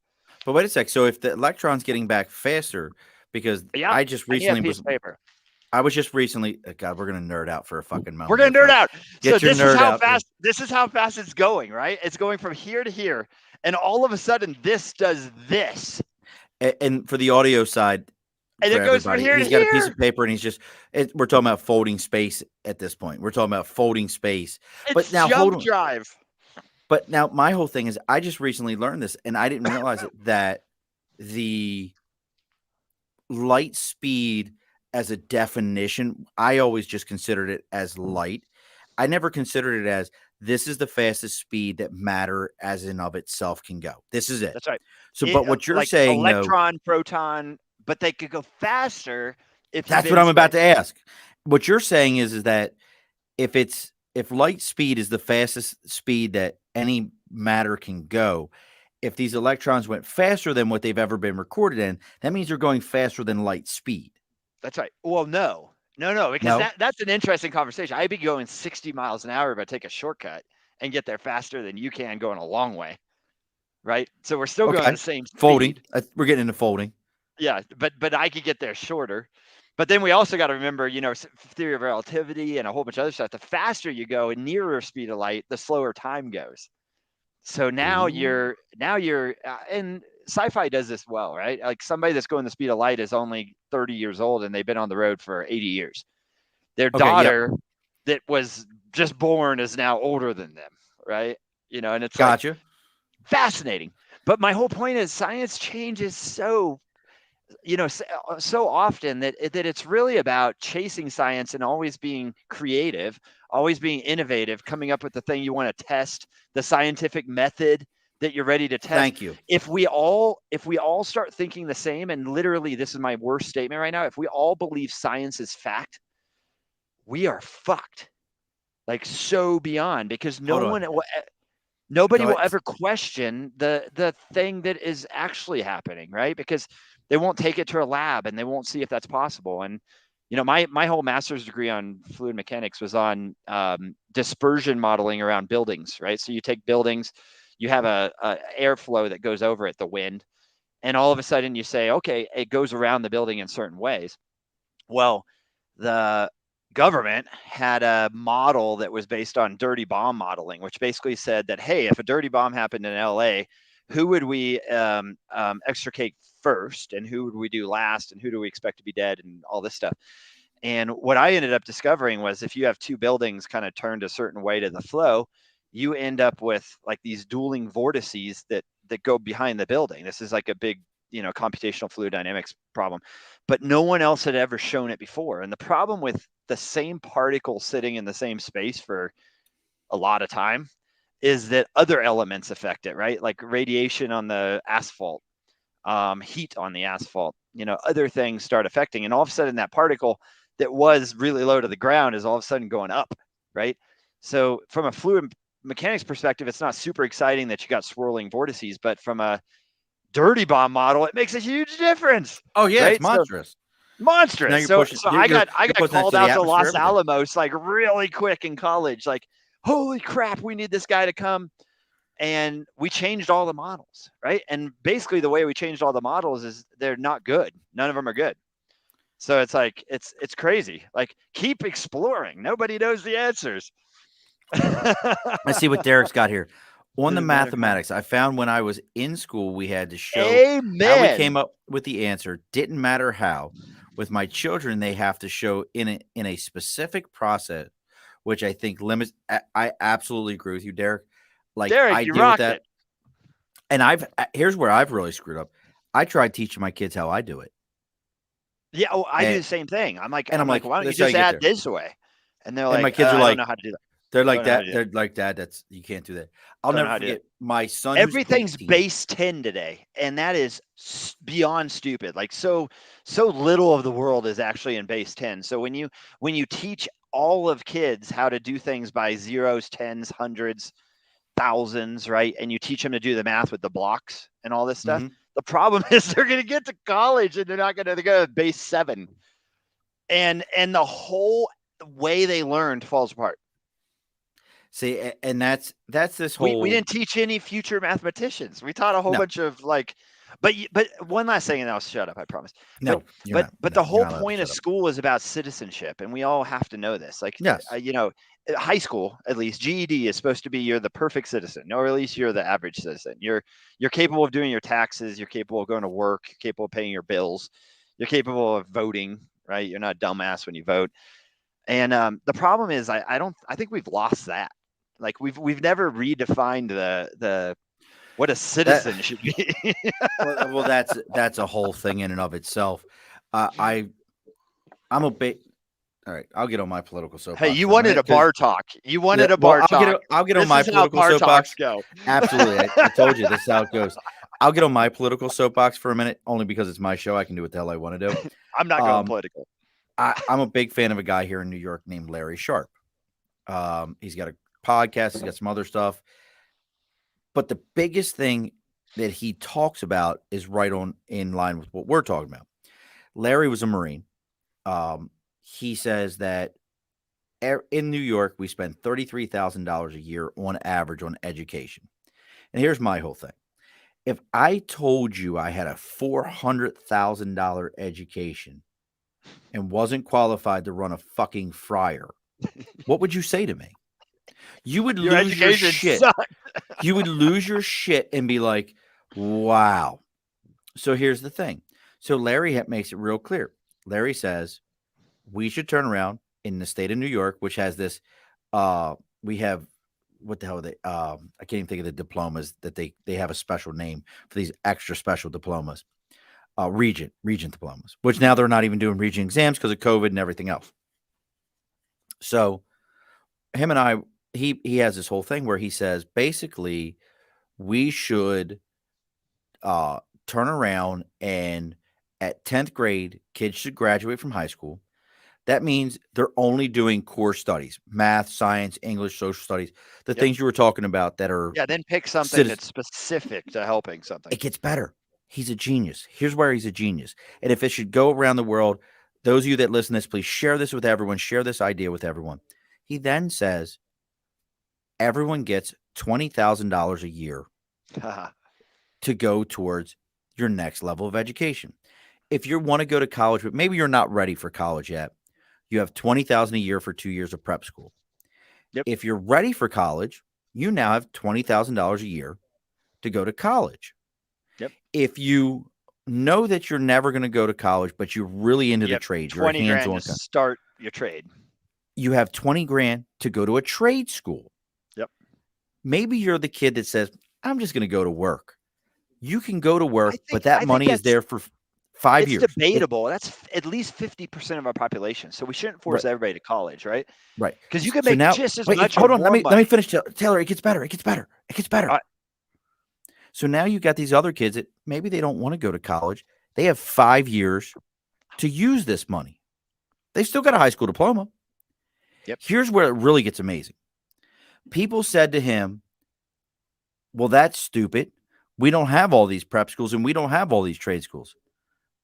But wait a sec. So if the electron's getting back faster, because Yep, I need a piece of paper. I was just recently. God, we're gonna nerd out for a fucking We're moment gonna here, nerd folks. out. So Get your this is nerd how out. fast it's going, right? It's going from here to here, and all of a sudden this does this, And for the audio side, and for it goes from everybody, here to he's got a piece here. of paper and he's just. We're talking about folding space at this point. We're talking about folding space. But It's now hold jump on. drive. But now my whole thing is, I just recently learned this, and I didn't realize it, that the light speed as a definition, I always just considered it as light. I never considered it as this is the fastest speed that matter as in of itself can go. This is it. That's right. So, but what you're Like saying though, electron, proton, but they could go faster if you that's what didn't I'm about spend. to ask. What you're saying is that if light speed is the fastest speed that any matter can go, if these electrons went faster than what they've ever been recorded in, that means they're going faster than light speed. That's right. Well, no, because No? that's an interesting conversation. I'd be going 60 miles an hour if I take a shortcut and get there faster than you can going a long way, right? So we're still going Okay. the same Folding. speed. We're getting into folding. Yeah, but I could get there shorter. But then we also got to remember, theory of relativity and a whole bunch of other stuff. The faster you go and nearer speed of light, the slower time goes. So Ooh. now you're and sci-fi does this well, right? Like somebody that's going the speed of light is only 30 years old and they've been on the road for 80 years. Their Okay. Yep. daughter that was just born is now older than them, right? And it's like Gotcha. fascinating. But my whole point is science changes so often that it's really about chasing science and always being creative, always being innovative, coming up with the thing you want to test, the scientific method that you're ready to test. Thank you. If we all start thinking the same, and literally this is my worst statement right now, if we all believe science is fact, we are fucked. Like so beyond, because Hold on. nobody Go will ahead. ever question the thing that is actually happening, right? Because they won't take it to a lab and they won't see if that's possible. And my whole master's degree on fluid mechanics was on dispersion modeling around buildings, right? So you take buildings, you have a airflow that goes over it, the wind, and all of a sudden you say, okay, it goes around the building in certain ways. Well, the government had a model that was based on dirty bomb modeling, which basically said that, hey, if a dirty bomb happened in LA, who would we extricate first, and who would we do last, and who do we expect to be dead, and all this stuff. And what I ended up discovering was if you have two buildings kind of turned a certain way to the flow, you end up with like these dueling vortices that go behind the building. This is like a big computational fluid dynamics problem, but no one else had ever shown it before. And the problem with the same particle sitting in the same space for a lot of time is that other elements affect it, right? Like radiation on the asphalt, heat on the asphalt, other things start affecting. And all of a sudden that particle that was really low to the ground is all of a sudden going up, right? So from a fluid mechanics perspective, it's not super exciting that you got swirling vortices, but from a dirty bomb model, it makes a huge difference, Oh yeah, it's right? So monstrous. So now monstrous. you're So pushing. so You're I you're got I you're got pushing that called to the out to atmosphere. Los Everything. Alamos like really quick in college. Like, holy crap, we need this guy to come. And we changed all the models, right? And basically the way we changed all the models is they're not good. None of them are good. So it's like it's crazy. Like keep exploring. Nobody knows the answers. Let's see what Derek's got here. On the Doesn't matter how. mathematics, I found when I was in school, we had to show how we Amen. came up with the answer. Didn't matter how. With my children, they have to show in a specific process, which I think limits. I absolutely agree with you, Derek. Like I Derek, you deal with rock that, it. and here's where I've really screwed up. I tried teaching my kids how I do it, Yeah, oh, I do and the same thing. I'm like, I'm like, why don't you "This is how just you get add there." this way? And they're And my like, kids are I don't like, know how to do that. They're like Don't know how to that. do it. They're like that. That's you can't do that. I'll Don't know never how to do it. forget my son who's Everything's 18. base 10 today, and that is beyond stupid. Like so little of the world is actually in base 10. So when you teach all of kids how to do things by zeros, tens, hundreds, thousands, right? And you teach them to do the math with the blocks and all this stuff. Mhm. The problem is they're going to get to college and they're going to base 7. And the whole way they learned falls apart. See, and that's this We whole didn't teach any future mathematicians. We taught a whole no, bunch of like, but one last thing, and I'll shut up. I promise. But no, you're but not. but No, the you're whole not allowed to point of shut up. school is about citizenship, and we all have to know this. Like, Yes. high school, at least GED is supposed to be you're the perfect citizen, or at least you're the average citizen. You're capable of doing your taxes. You're capable of going to work. You're capable of paying your bills. You're capable of voting. Right? You're not a dumbass when you vote. And the problem is, I think we've lost that. Like we've never redefined the what a That citizen should be. well, that's a whole thing in and of itself. I I'm a bit all right. I'll get on my political Hey, soapbox you for a wanted minute a because bar talk. You wanted a well, bar talk. I'll get on This my is how political bar talks soapbox. go. Absolutely, I told you this is how it goes. I'll get on my political soapbox for a minute, only because it's my show. I can do what the hell I want to do. I'm not going Um, political. I'm a big fan of a guy here in New York named Larry Sharp. He's got a podcast. He's got some other stuff. But the biggest thing that he talks about is right on in line with what we're talking about. Larry was a Marine. He says that in New York, we spend $33,000 a year on average on education. And here's my whole thing. If I told you I had a $400,000 education and wasn't qualified to run a fucking fryer, what would you say to me? You would Your lose your education shit. sucks. You would lose your shit and be like, wow. So here's the thing. So Larry makes it real clear. Larry says we should turn around in the state of New York, which has this. We have what the hell are they? I can't even think of the diplomas that they have a special name for these extra special diplomas. Regent diplomas, which now they're not even doing Regent exams because of COVID and everything else. So him and I, he has this whole thing where he says basically we should turn around and at 10th grade, kids should graduate from high school. That means they're only doing core studies, math, science, English, social studies, the Yep. things you were talking about that are Yeah, then pick something citizens. that's specific to helping something. It gets better. He's a genius. Here's where he's a genius. And if it should go around the world, those of you that listen to this, please share this with everyone, share this idea with everyone. He then says everyone gets $20,000 a year to go towards your next level of education. If you want to go to college, but maybe you're not ready for college yet, you have $20,000 a year for 2 years of prep school. Yep. If you're ready for college, you now have $20,000 a year to go to college. Yep. If you know that you're never going to go to college, but you're really into the trade, you're 20 grand hands-on, to start your trade. you have 20 grand to go to a trade school. Yep. Maybe you're the kid that says, I'm just going to go to work. You can go to work, but I that think money is there for 5 years. It's debatable. That's at least 50% of our population. So we shouldn't force everybody to college, right? Right. Because you can So make now, just as wait, much hold or on. more Let money. me finish, Taylor. It gets better. It gets better. It gets better. All right. So now you got these other kids that maybe they don't want to go to college. They have 5 years to use this money. They've still got a high school diploma. Yep. Here's where it really gets amazing. People said to him, well, that's stupid. We don't have all these prep schools and we don't have all these trade schools.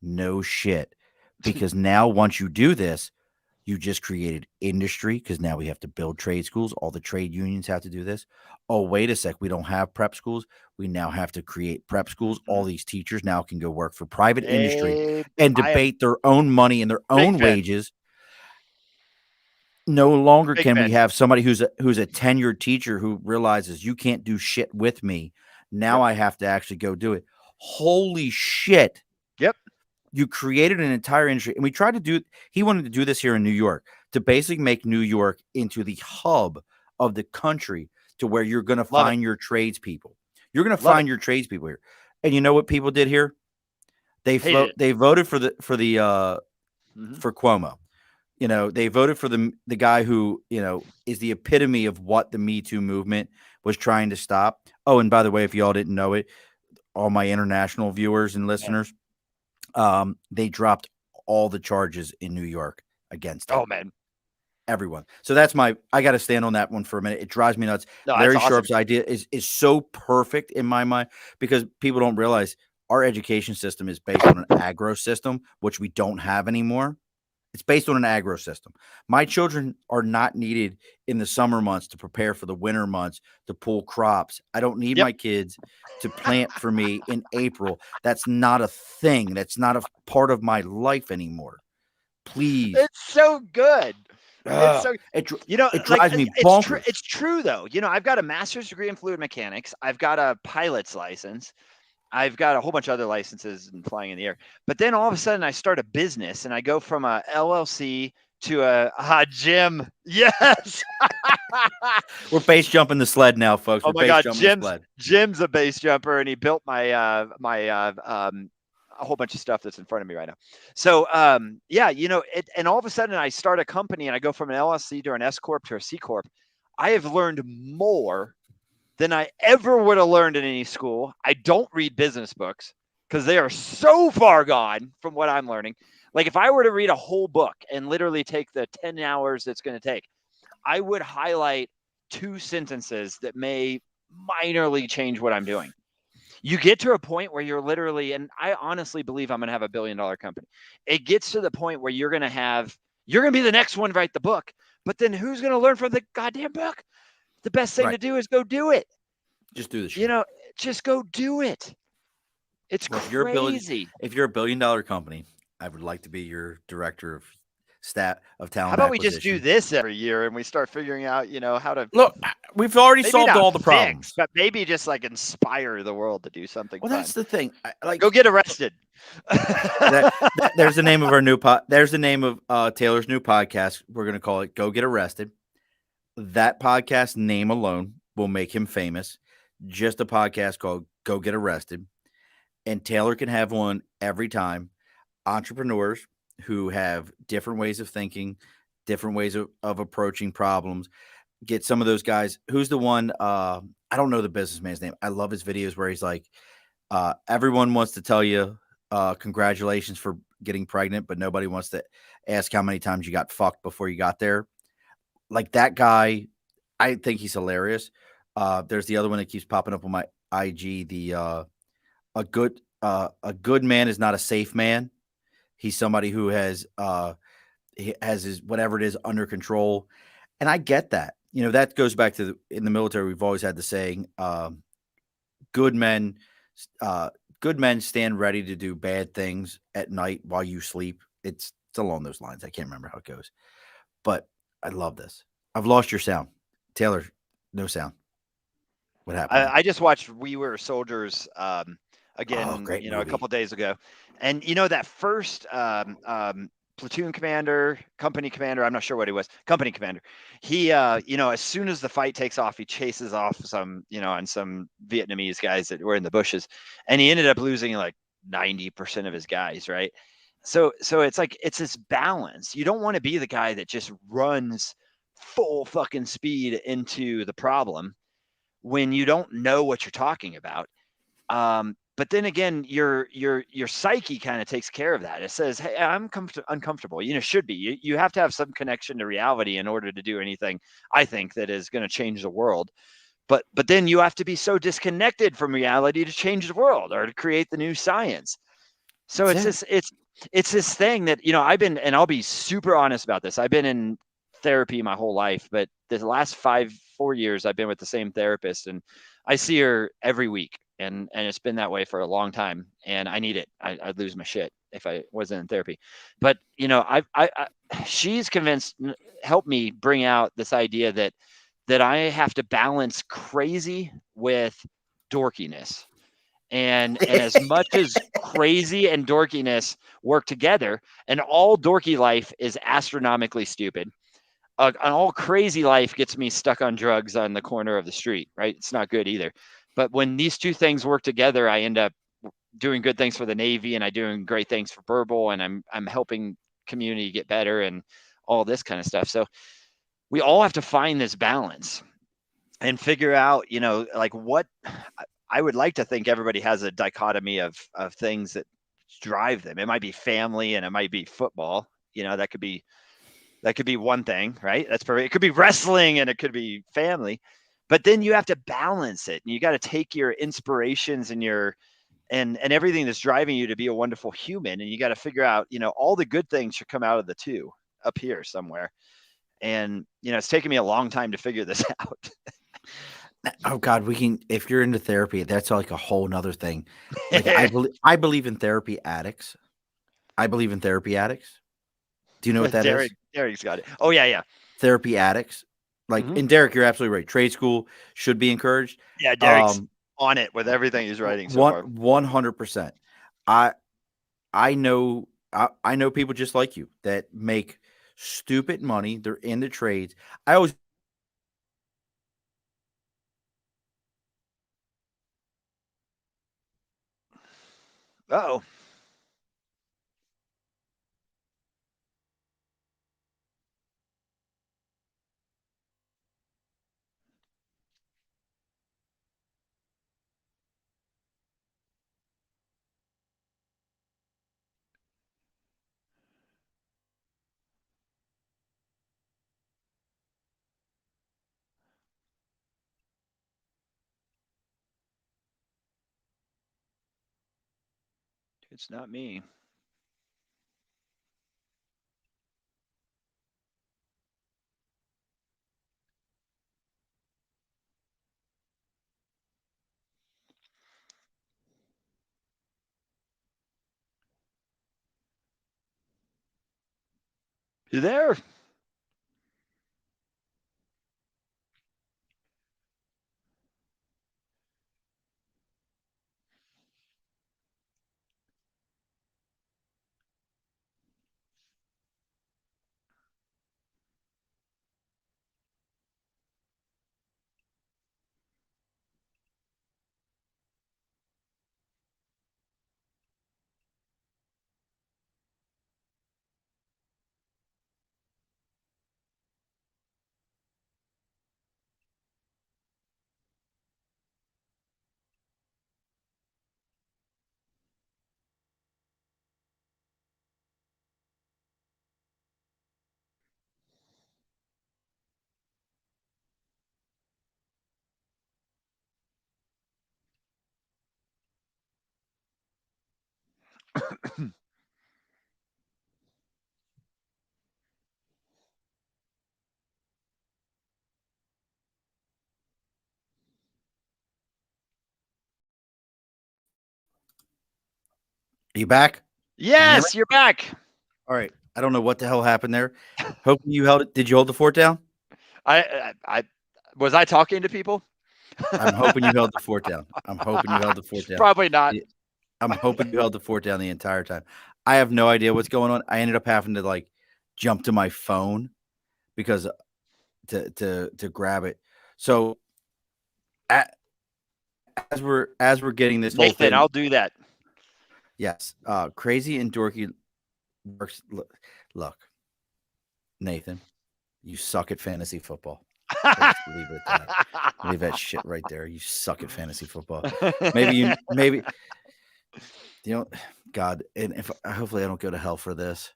No shit. Because now once you do this, you just created industry because now we have to build trade schools. All the trade unions have to do this. Oh, wait a sec. We don't have prep schools. We now have to create prep schools. All these teachers now can go work for private industry and debate their own money and their own wages. No longer can we have somebody who's a tenured teacher who realizes you can't do shit with me. Now I have to actually go do it. Holy shit. Yep. You created an entire industry. And we tried to do, he wanted to do this here in New York to basically make New York into the hub of the country to where you're going to find your tradespeople. You're going to find your tradespeople here. And you know what people did here? They voted for Cuomo. They voted for the guy who, is the epitome of what the Me Too movement was trying to stop. Oh, and by the way, if y'all didn't know it, all my international viewers and Yeah. listeners, they dropped all the charges in New York against him. Oh man. Everyone. So I got to stand on that one for a minute. It drives me nuts. No, that's Larry awesome. Sharp's idea is so perfect in my mind because people don't realize our education system is based on an agro system, which we don't have anymore. It's based on an agro system. My children are not needed in the summer months to prepare for the winter months to pull crops. I don't need Yep. my kids to plant for me in April. That's not a thing. That's not a part of my life anymore. Please. It's so good. It's Ugh, so it dr- you know, it like drives me it's true. bonkers. It's true though. I've got a master's degree in fluid mechanics. I've got a pilot's license. I've got a whole bunch of other licenses in flying in the air. But then all of a sudden, I start a business, and I go from a LLC to a gym. Yes. We're base jumping the sled now, folks. Oh We're my base God, jumping the sled. Jim's a base jumper, and he built a whole bunch of stuff that's in front of me right now. So yeah, and all of a sudden I start a company and I go from an LLC to an S corp to a C corp. I have learned more than I ever would have learned in any school. I don't read business books because they are so far gone from what I'm learning. Like if I were to read a whole book and literally take the 10 hours it's going to take, I would highlight 2 sentences that may minorly change what I'm doing. You get to a point where you're literally, and I honestly believe I'm going to have $1 billion company. It gets to the point where you're going to be the next one to write the book, but then who's going to learn from the goddamn book? The best thing Right. to do is go do it. Just do the shit. Just go do it. It's Well, crazy. if you're a $1 billion company, I would like to be your director of How talent about we just do acquisition. this every year and we start figuring out, how to Look, we've already maybe solved not all the fix, problems. but maybe just like inspire the world to do something Well, fun. that's the thing. Go get arrested. There's the name of our there's the name of Taylor's new podcast. We're going to call it Go Get Arrested. That podcast name alone will make him famous. Just a podcast called Go Get Arrested. And Taylor can have one every time. Entrepreneurs who have different ways of thinking, different ways of approaching problems. Get some of those guys. Who's the one? I don't know the businessman's name. I love his videos where he's like, everyone wants to tell you congratulations for getting pregnant, but nobody wants to ask how many times you got fucked before you got there. Like that guy, I think he's hilarious. There's the other one that keeps popping up on my IG. A good man is not a safe man. He's somebody who he has his whatever it is under control, and I get that. That goes back to in the military. We've always had the saying, "Good men, good men stand ready to do bad things at night while you sleep." It's along those lines. I can't remember how it goes, but I love this. I've lost your sound, Taylor. No sound. What happened, man? I just watched We Were Soldiers Oh, again, great a movie. couple days ago, and that first platoon commander, company commander, I'm not sure what he was, company commander. He, as soon as the fight takes off, he chases off some, on some Vietnamese guys that were in the bushes, and he ended up losing like 90% of his guys, right? So it's like it's this balance. You don't want to be the guy that just runs full fucking speed into the problem when you don't know what you're talking about. But then again, your psyche kind of takes care of that. It says, "Hey, I'm uncomfortable." Should be. You have to have some connection to reality in order to do anything. I think that is going to change the world. But then you have to be so disconnected from reality to change the world or to create the new science. So That's it's it. this it's this thing that I've been, and I'll be super honest about this. I've been in therapy my whole life, but the last 4 years I've been with the same therapist, and I see her every week, and it's been that way for a long time, and I need it. I'd lose my shit if I wasn't in therapy. But she's helped me bring out this idea that I have to balance crazy with dorkiness. And as much as crazy and dorkiness work together, and all dorky life is astronomically stupid, an all crazy life gets me stuck on drugs on the corner of the street, right? It's not good either. But when these two things work together, I end up doing good things for the Navy, and I doing great things for Burble, and I'm helping community get better, and all this kind of stuff. So we all have to find this balance and figure out, like what I would like to think everybody has a dichotomy of things that drive them. It might be family and it might be football. That could be one thing, right? That's perfect. It could be wrestling and it could be family. But then you have to balance it. And you got to take your inspirations and your and everything that's driving you to be a wonderful human. And you got to figure out, all the good things should come out of the two up here somewhere. And it's taken me a long time to figure this out. Oh God, we can. If you're into therapy, that's like a whole nother thing. Like I believe in therapy addicts. I believe in therapy addicts. Do you know what that is? Derek's got it. Oh yeah. Therapy addicts. Like, Hmm. and Derek, you're absolutely right. Trade school should be encouraged. Yeah, Derek's Um, on it with everything he's writing so one far. 100%. I I know people just like you that make stupid money. They're in the trades. I always Oh, it's not me. You there? are you back? Can you hear me? Yes, you're back. All right. I don't know what the hell happened there. Hoping you held it. Did you hold the fort down? I was I talking to people? I'm hoping you held the fort down. I'm hoping you held the fort down. Probably not. The- I'm hoping you held the fort down the entire time. I have no idea what's going on. I ended up having to like jump to my phone because to grab it. So a as we're getting this whole Nathan, thing, I'll do that. yes, crazy and dorky works. Look, Nathan, you suck at fantasy football. I'll just leave it at that. Leave that shit right there. You suck at fantasy football. Maybe you know, God, and if hopefully I don't go to hell for this.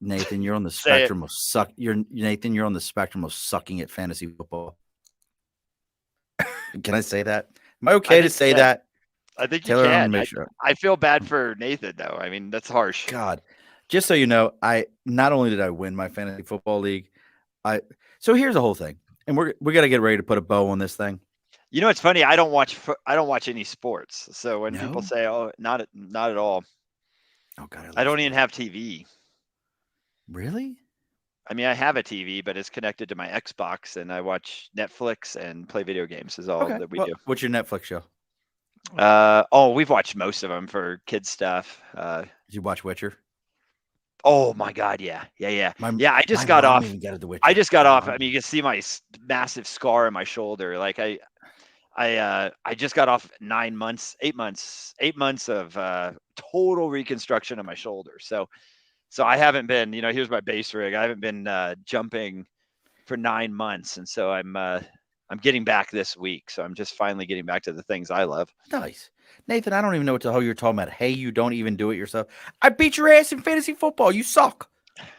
Nathan, you're on the Say it. spectrum of suck. Nathan, you're on the spectrum of sucking at fantasy football. Can I say that? Am I I okay to think say you can. that? I think you Taylor, I want to can. make I sure. I feel bad for Nathan though. I mean, that's harsh. God, just so you know, I not only did I win my fantasy football league, I so here's the whole thing, and we got to get ready to put a bow on this thing. It's funny. I don't watch any sports. So when people No, say, "Oh, not at all," oh God, I I love don't even sports. have TV. Really? I mean, I have a TV, but it's connected to my Xbox, and I watch Netflix and play video games. Is all Okay. that we Well, do. what's your Netflix show? We've watched most of them for kids stuff. Did you watch Witcher? Oh my God, yeah. My Yeah, I my just got mom off. even got it The I Witcher. just got My off. I mom. mean, you can see my massive scar on my shoulder. Like I just got off 9 months, 8 months, 8 months of total reconstruction of my shoulder. So So I haven't been, here's my base rig. I haven't been jumping for 9 months, and so I'm getting back this week. So I'm just finally getting back to the things I love. Nice. Nathan, I don't even know what the hell you're talking about. Hey, you don't even do it yourself. I beat your ass in fantasy football. You suck.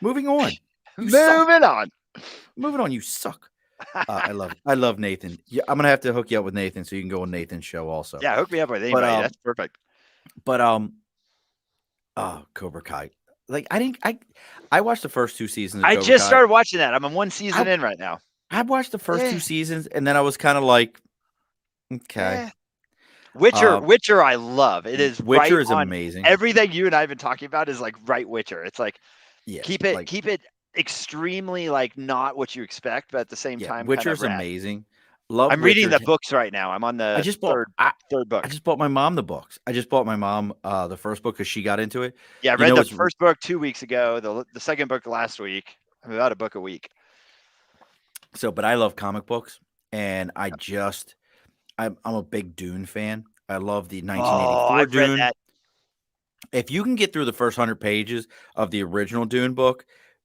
Moving on. You suck. Moving on. Moving on. You suck. I love Nathan. Yeah, I'm gonna have to hook you up with Nathan so you can go on Nathan's show also. Yeah, hook me up with But anybody. That's perfect. but Cobra Kai. Like I watched the first 2 seasons of I Cobra just Kai. started watching that. I'm on one I season in right now. I watched the first two Yeah, seasons and then I was kind of like, okay. yeah. Witcher, Uh, Witcher, I love. It is right Witcher is on amazing. everything you and I have been talking about is like right Witcher. It's like Yeah, like keep it extremely like not what you expect, but at the same yeah, time kind Witcher of is rad. amazing. Love I'm reading Witcher. the books right now. I'm on I the just bought third I book. just bought my mom the books. I just bought my mom the first book because she got into it. Yeah, I You read know, the it's first book 2 weeks ago. The second book last week. I'm about a book a week. so, but I love comic books, and I'm a big Dune fan. I love the Oh, 1984 I've read Dune. that. If you can get through the first 100 pages of the original Dune book,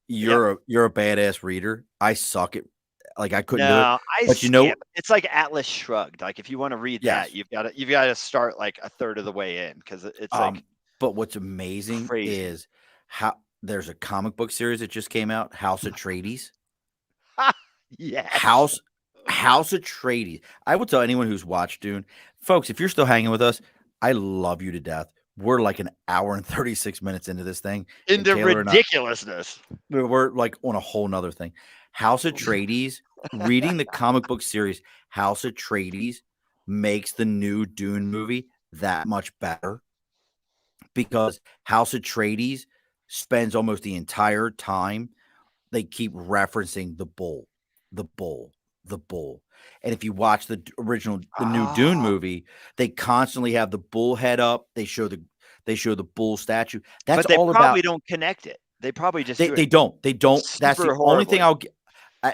Yep. you're a badass reader. I suck at like I couldn't do it, No, I but skip. It's like Atlas Shrugged. Like if you want to read that, yes. you've got to start like a third of the way in because it's like But what's amazing crazy. is how there's a comic book series that just came out, House Atreides. Yes. House House Atreides. I will tell anyone who's watched Dune, folks, if you're still hanging with us, I love you to death. We're like an hour and 36 minutes into this thing, and Into Taylor and I, ridiculousness. we're like on a whole nother thing. House Atreides, reading the comic book series, House Atreides makes the new Dune movie that much better because House Atreides spends almost the entire time they keep referencing the bull, the bull, the bull. And if you watch the new Dune Ah, movie, they constantly have the bull head up. They show the bull statue. That's but they all probably about. don't connect it. They probably just They do it they don't they don't. That's the super only thing horribly.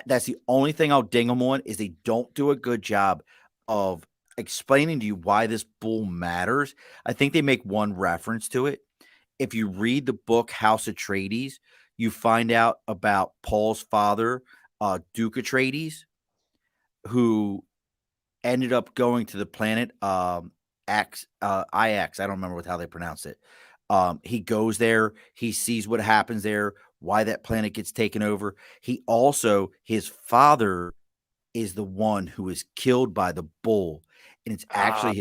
That's the only thing I'll ding them on is they don't do a good job of explaining to you why this bull matters. I think they make one reference to it. If you read the book House Atreides, you find out about Paul's father, Duke Atreides, who ended up going to the planet IX. I don't remember how they pronounce it. He goes there. He sees what happens there. Why that planet gets taken over. His father is the one who is killed by the bull, and it's Ah, actually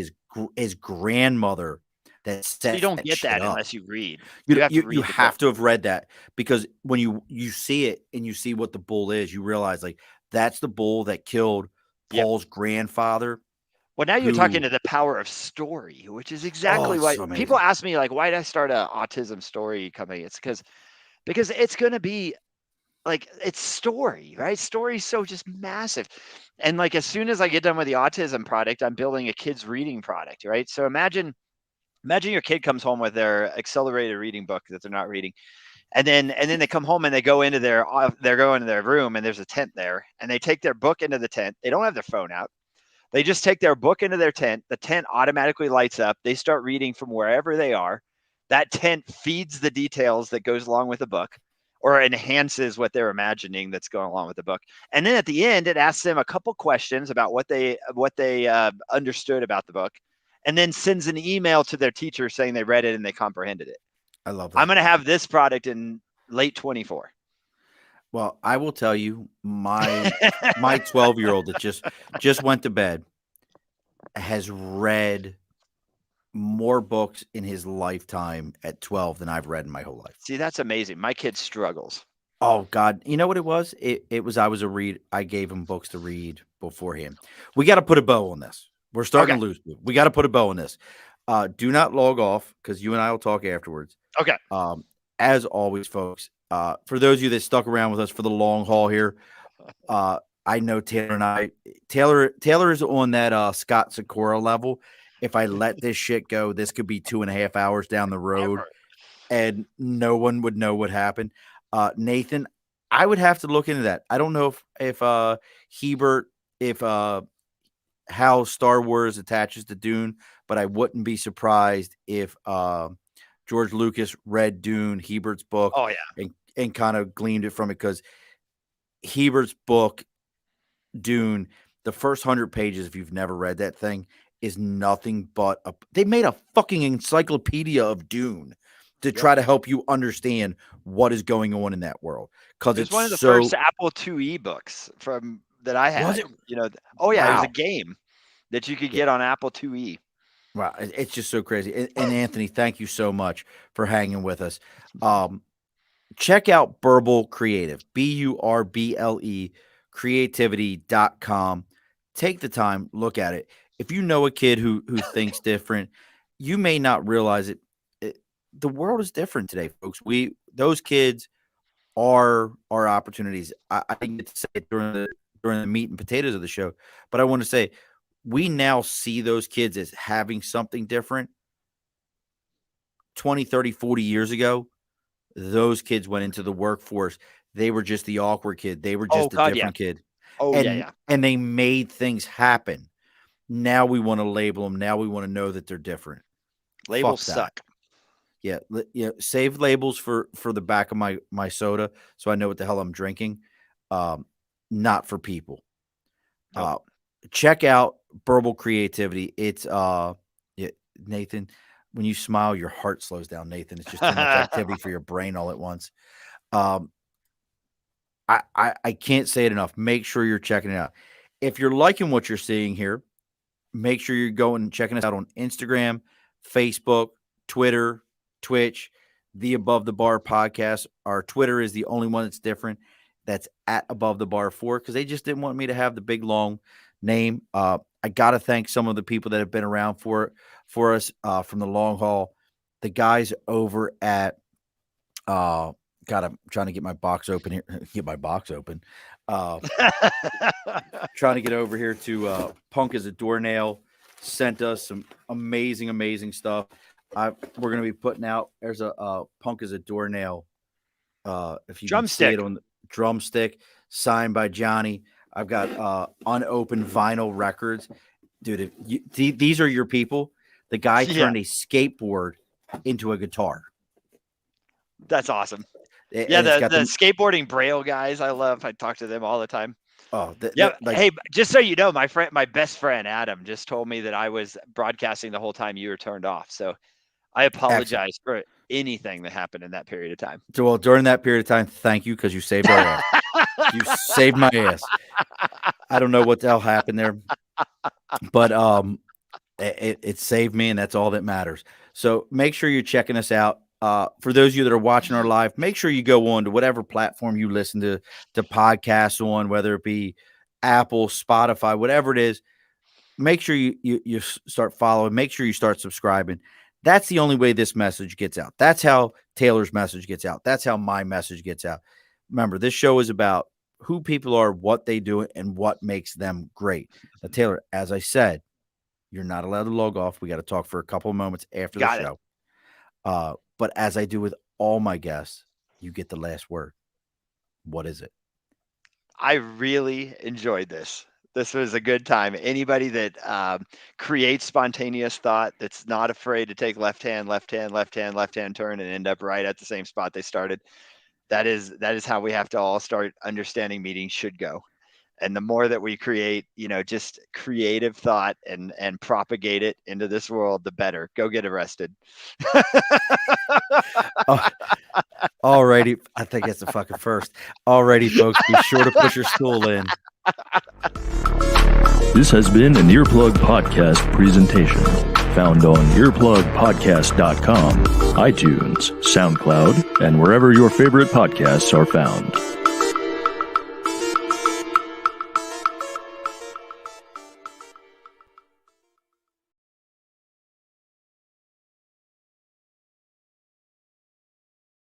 his grandmother that so you sets don't that get shit that up. unless you read. You You have to you read the book. have to have read that because when you see it and you see what the bull is, you realize like that's the bull that killed Yep. Paul's grandfather. Well, now you're talking Who to the power of story, which is Oh, exactly it's what so people amazing. ask me, like, why did I start a autism story company? It's because it's going to be like it's story, right? Story's so just massive. And like as soon as I get done with the autism product, I'm building a kids reading product, right? So imagine your kid comes home with their accelerated reading book that they're not reading. And then they come home and they go into their room and there's a tent there and they take their book into the tent. They don't have their phone out. They just take their book into their tent. The tent automatically lights up. They start reading from wherever they are. That tent feeds the details that goes along with the book or enhances what they're imagining that's going along with the book. And then at the end, it asks them a couple questions about what they understood about the book, and then sends an email to their teacher saying they read it and they comprehended it. I love I'm that. going to have this product in late 24. Well, I will tell you, my 12-year-old that just went to bed has read more books in his lifetime at 12 than I've read in my whole life. See, that's amazing. My kid struggles. Oh God, you know what it was? It was I gave him books to read beforehand. We got to put a bow on this. We're starting Okay. to lose. We got to put a bow on this. Do not log off because you and I will talk afterwards. Okay. Um, as always, folks. For those of you that stuck around with us for the long haul here, I know Taylor is on that Scott Sakura level. If I let this shit go, this could be 2.5 hours down the road, Ever. and no one would know what happened. Nathan, I would have to look into that. I don't know if Hebert if how Star Wars attaches to Dune, but I wouldn't be surprised if George Lucas read Dune, Hebert's book, Oh yeah. and kind of gleaned it from it, because Hebert's book, Dune, the first 100 pages, if you've never read that thing, is nothing but they made a fucking encyclopedia of Dune to try to help you understand what is going on in that world. Because It was it's one of the so. first Apple IIe books that I had. Was it? You know, oh yeah, it was a Wow. game that you could Yeah. get on Apple IIe. Wow. It's just so crazy. And Anthony, thank you so much for hanging with us. Check out Burble Creative, BURBLE, creativity.com. Take the time, look at it. If you know a kid who thinks different, you may not realize it. The world is different today, folks. Those kids are our opportunities. I didn't get to say it during the meat and potatoes of the show, but I want to say we now see those kids as having something different. 20, 30, 40 years ago, those kids went into the workforce. They were just the awkward kid. They were Oh just a God, yeah. different kid. Oh yeah, yeah. And they made things happen. Now we want to label them. Now we want to know that they're different. Labels Fuck that. suck. Yeah, save labels for the back of my soda, so I know what the hell I'm drinking. Not for people. Nope. Check out Burble Creativity. It's Nathan, when you smile, your heart slows down, Nathan. It's just too much activity for your brain all at once. I can't say it enough. Make sure you're checking it out. If you're liking what you're seeing here, make sure you're going and checking us out on Instagram, Facebook, Twitter, Twitch, the Above the Bar podcast. Our Twitter is the only one that's different. That's at Above the Bar 4, because they just didn't want me to have the big long name. I got to thank some of the people that have been around for us from the long haul. The guys over at God, I'm trying to get my box open here. Get my box open. Trying to get over here to Punk as a Doornail. Sent us some amazing stuff. We're going to be putting out. There's a Punk as a Doornail. If you can see it on the drumstick, signed by Johnny. I've got unopened vinyl records, dude. These are your people. The guy turned a skateboard into a guitar. That's awesome. And the skateboarding Braille guys, I love. I talk to them all the time. Oh, hey, just so you know, my best friend Adam just told me that I was broadcasting the whole time you were turned off. So I apologize for anything that happened in that period of time. Well, during that period of time, thank you, because you saved our ass. You saved my ass. I don't know what the hell happened there, but it saved me, and that's all that matters. So make sure you're checking us out. For those of you that are watching our live, make sure you go on to whatever platform you listen to podcasts on, whether it be Apple, Spotify, whatever it is. Make sure you start following. Make sure you start subscribing. That's the only way this message gets out. That's how Taylor's message gets out. That's how my message gets out. Remember, this show is about who people are, what they do, and what makes them great. Now, Taylor, as I said, you're not allowed to log off. We got to talk for a couple of moments after the show. But as I do with all my guests, you get the last word. What is it? I really enjoyed this. This was a good time. Anybody that creates spontaneous thought, that's not afraid to take left hand turn and end up right at the same spot they started. That is how we have to all start understanding meetings should go. And the more that we create, just creative thought and propagate it into this world, the better. Go get arrested. Alrighty. I think that's the fucking first. Alrighty, folks. Be sure to push your stool in. This has been an Earplug Podcast presentation. Found on earplugpodcast.com, iTunes, SoundCloud, and wherever your favorite podcasts are found.